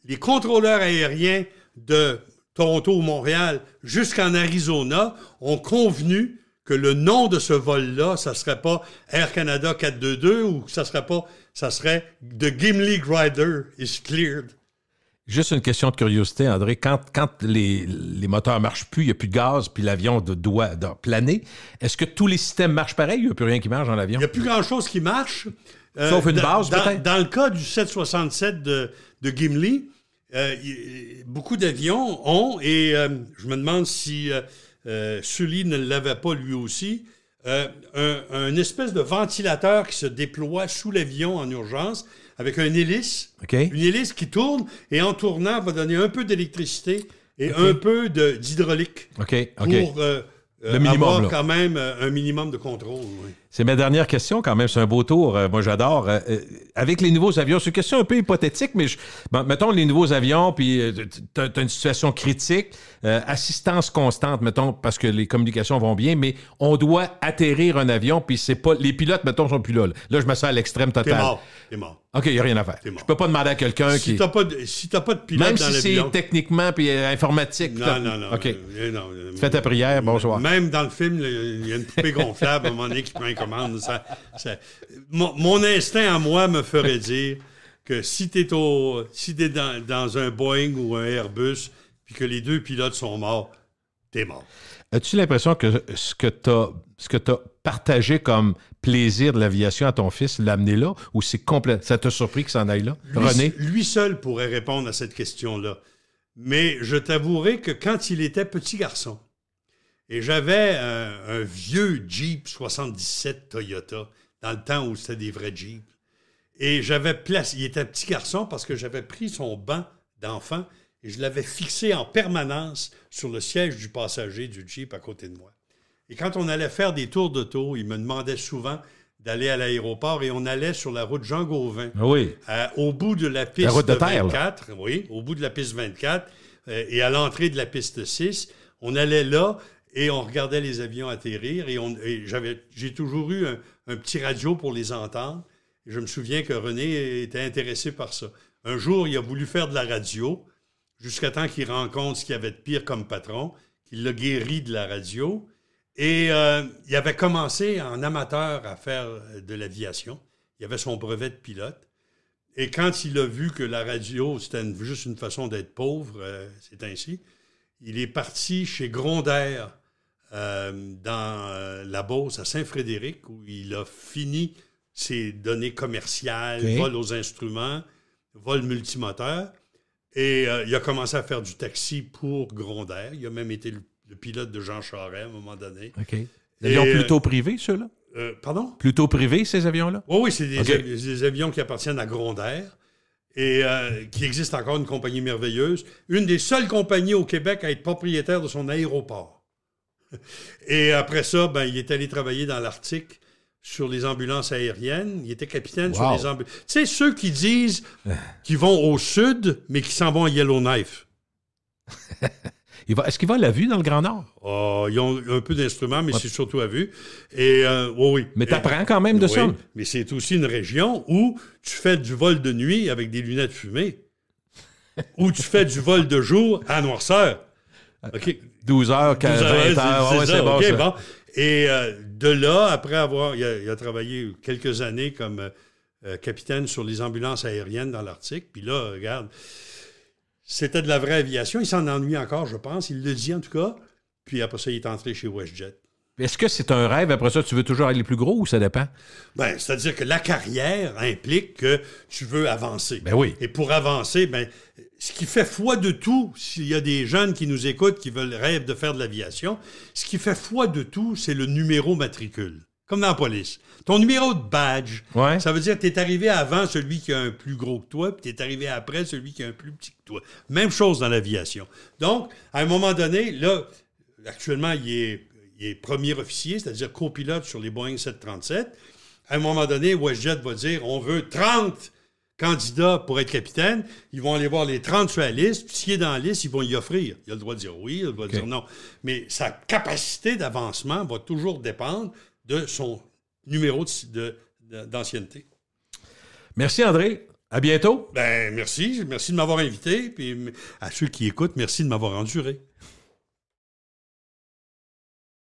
les contrôleurs aériens de Toronto ou Montréal jusqu'en Arizona ont convenu que le nom de ce vol-là, ça ne serait pas Air Canada 422 ou ça serait The Gimli Glider is cleared. Juste une question de curiosité, André. Quand les moteurs ne marchent plus, il n'y a plus de gaz, puis l'avion doit planer, est-ce que tous les systèmes marchent pareil? Il n'y a plus rien qui marche dans l'avion? Il n'y a plus grand-chose qui marche. Sauf une base, peut-être? Dans le cas du 767 de Gimli, beaucoup d'avions ont, et je me demande si Sully ne l'avait pas lui aussi, un espèce de ventilateur qui se déploie sous l'avion en urgence, avec une hélice, une hélice qui tourne, et en tournant, va donner un peu d'électricité et un peu d'hydraulique pour le minimum, avoir quand même un minimum de contrôle. Oui. C'est ma dernière question quand même, c'est un beau tour, moi j'adore. Avec les nouveaux avions, c'est une question un peu hypothétique, mais mettons les nouveaux avions, puis tu as une situation critique, assistance constante, mettons, parce que les communications vont bien, mais on doit atterrir un avion, puis c'est pas... Les pilotes, mettons, sont plus là. Là, je me sens à l'extrême total. T'es mort. OK, il n'y a rien à faire. Je peux pas demander à quelqu'un si qui... Si t'as pas de pilote même dans si l'avion... c'est techniquement puis informatique... Non. OK. Non. Fais ta prière, bonsoir. Même dans le film, il y a une poupée gonflable à un moment donné qui prend une commande. Mon instinct à moi me ferait dire que si t'es dans un Boeing ou un Airbus puis que les deux pilotes sont morts, t'es mort. As-tu l'impression que ce que tu as partagé comme plaisir de l'aviation à ton fils l'a amené là, ou c'est complet? Ça t'a surpris qu'il s'en aille là? René? Lui seul pourrait répondre à cette question-là. Mais je t'avouerai que quand il était petit garçon, et j'avais un vieux Jeep 77 Toyota, dans le temps où c'était des vrais Jeeps, et il était petit garçon parce que j'avais pris son banc d'enfant et je l'avais fixé en permanence sur le siège du passager du Jeep à côté de moi. Et quand on allait faire des tours d'auto, il me demandait souvent d'aller à l'aéroport et on allait sur la route Jean-Gauvin. Oui. Au bout de la piste la route de terre, 24. Là. Oui, au bout de la piste 24 et à l'entrée de la piste 6. On allait là et on regardait les avions atterrir et j'ai toujours eu un petit radio pour les entendre. Et je me souviens que René était intéressé par ça. Un jour, il a voulu faire de la radio jusqu'à temps qu'il rencontre ce qu'il y avait de pire comme patron, qu'il l'a guéri de la radio. Et il avait commencé en amateur à faire de l'aviation. Il avait son brevet de pilote. Et quand il a vu que la radio, c'était juste une façon d'être pauvre, c'est ainsi, il est parti chez Grondère dans la Beauce, à Saint-Frédéric, où il a fini ses données commerciales, vol aux instruments, vol multimoteur. Et il a commencé à faire du taxi pour Grondère. Il a même été le pilote de Jean Charest à un moment donné. OK. Des avions plutôt privés, ceux-là? Pardon? Plutôt privés, ces avions-là? Oui, c'est des avions qui appartiennent à Grondère et qui existe encore, une compagnie merveilleuse. Une des seules compagnies au Québec à être propriétaire de son aéroport. Et après ça, il est allé travailler dans l'Arctique sur les ambulances aériennes. Il était capitaine sur les ambulances. Tu sais, ceux qui disent qu'ils vont au sud, mais qui s'en vont à Yellowknife. Est-ce qu'il va à la vue dans le Grand Nord? Ils ont un peu d'instruments, mais c'est surtout à vue. Et, oui. Mais tu apprends quand même de ça. Mais c'est aussi une région où tu fais du vol de nuit avec des lunettes fumées, où tu fais du vol de jour à noirceur. OK. 12 heures, 15 heures. C'est bon, okay, bon. Et de là, après avoir... Il a travaillé quelques années comme capitaine sur les ambulances aériennes dans l'Arctique. Puis là, regarde... C'était de la vraie aviation. Il s'en ennuie encore, je pense. Il le dit, en tout cas. Puis après ça, il est entré chez WestJet. Est-ce que c'est un rêve? Après ça, tu veux toujours aller plus gros ou ça dépend? C'est-à-dire que la carrière implique que tu veux avancer. Oui. Et pour avancer, ce qui fait foi de tout, s'il y a des jeunes qui nous écoutent, qui rêvent de faire de l'aviation, ce qui fait foi de tout, c'est le numéro matricule. Comme dans la police. Ton numéro de badge, ça veut dire que tu es arrivé avant celui qui a un plus gros que toi, puis tu es arrivé après celui qui a un plus petit que toi. Même chose dans l'aviation. Donc, à un moment donné, là, actuellement, il est premier officier, c'est-à-dire copilote sur les Boeing 737. À un moment donné, WestJet va dire, on veut 30 candidats pour être capitaine. Ils vont aller voir les 30 sur la liste, puis s'il est dans la liste, ils vont y offrir. Il a le droit de dire oui, il a le droit de dire non. Mais sa capacité d'avancement va toujours dépendre de son numéro d'ancienneté. Merci, André. À bientôt. Merci. Merci de m'avoir invité. Puis à ceux qui écoutent, merci de m'avoir enduré.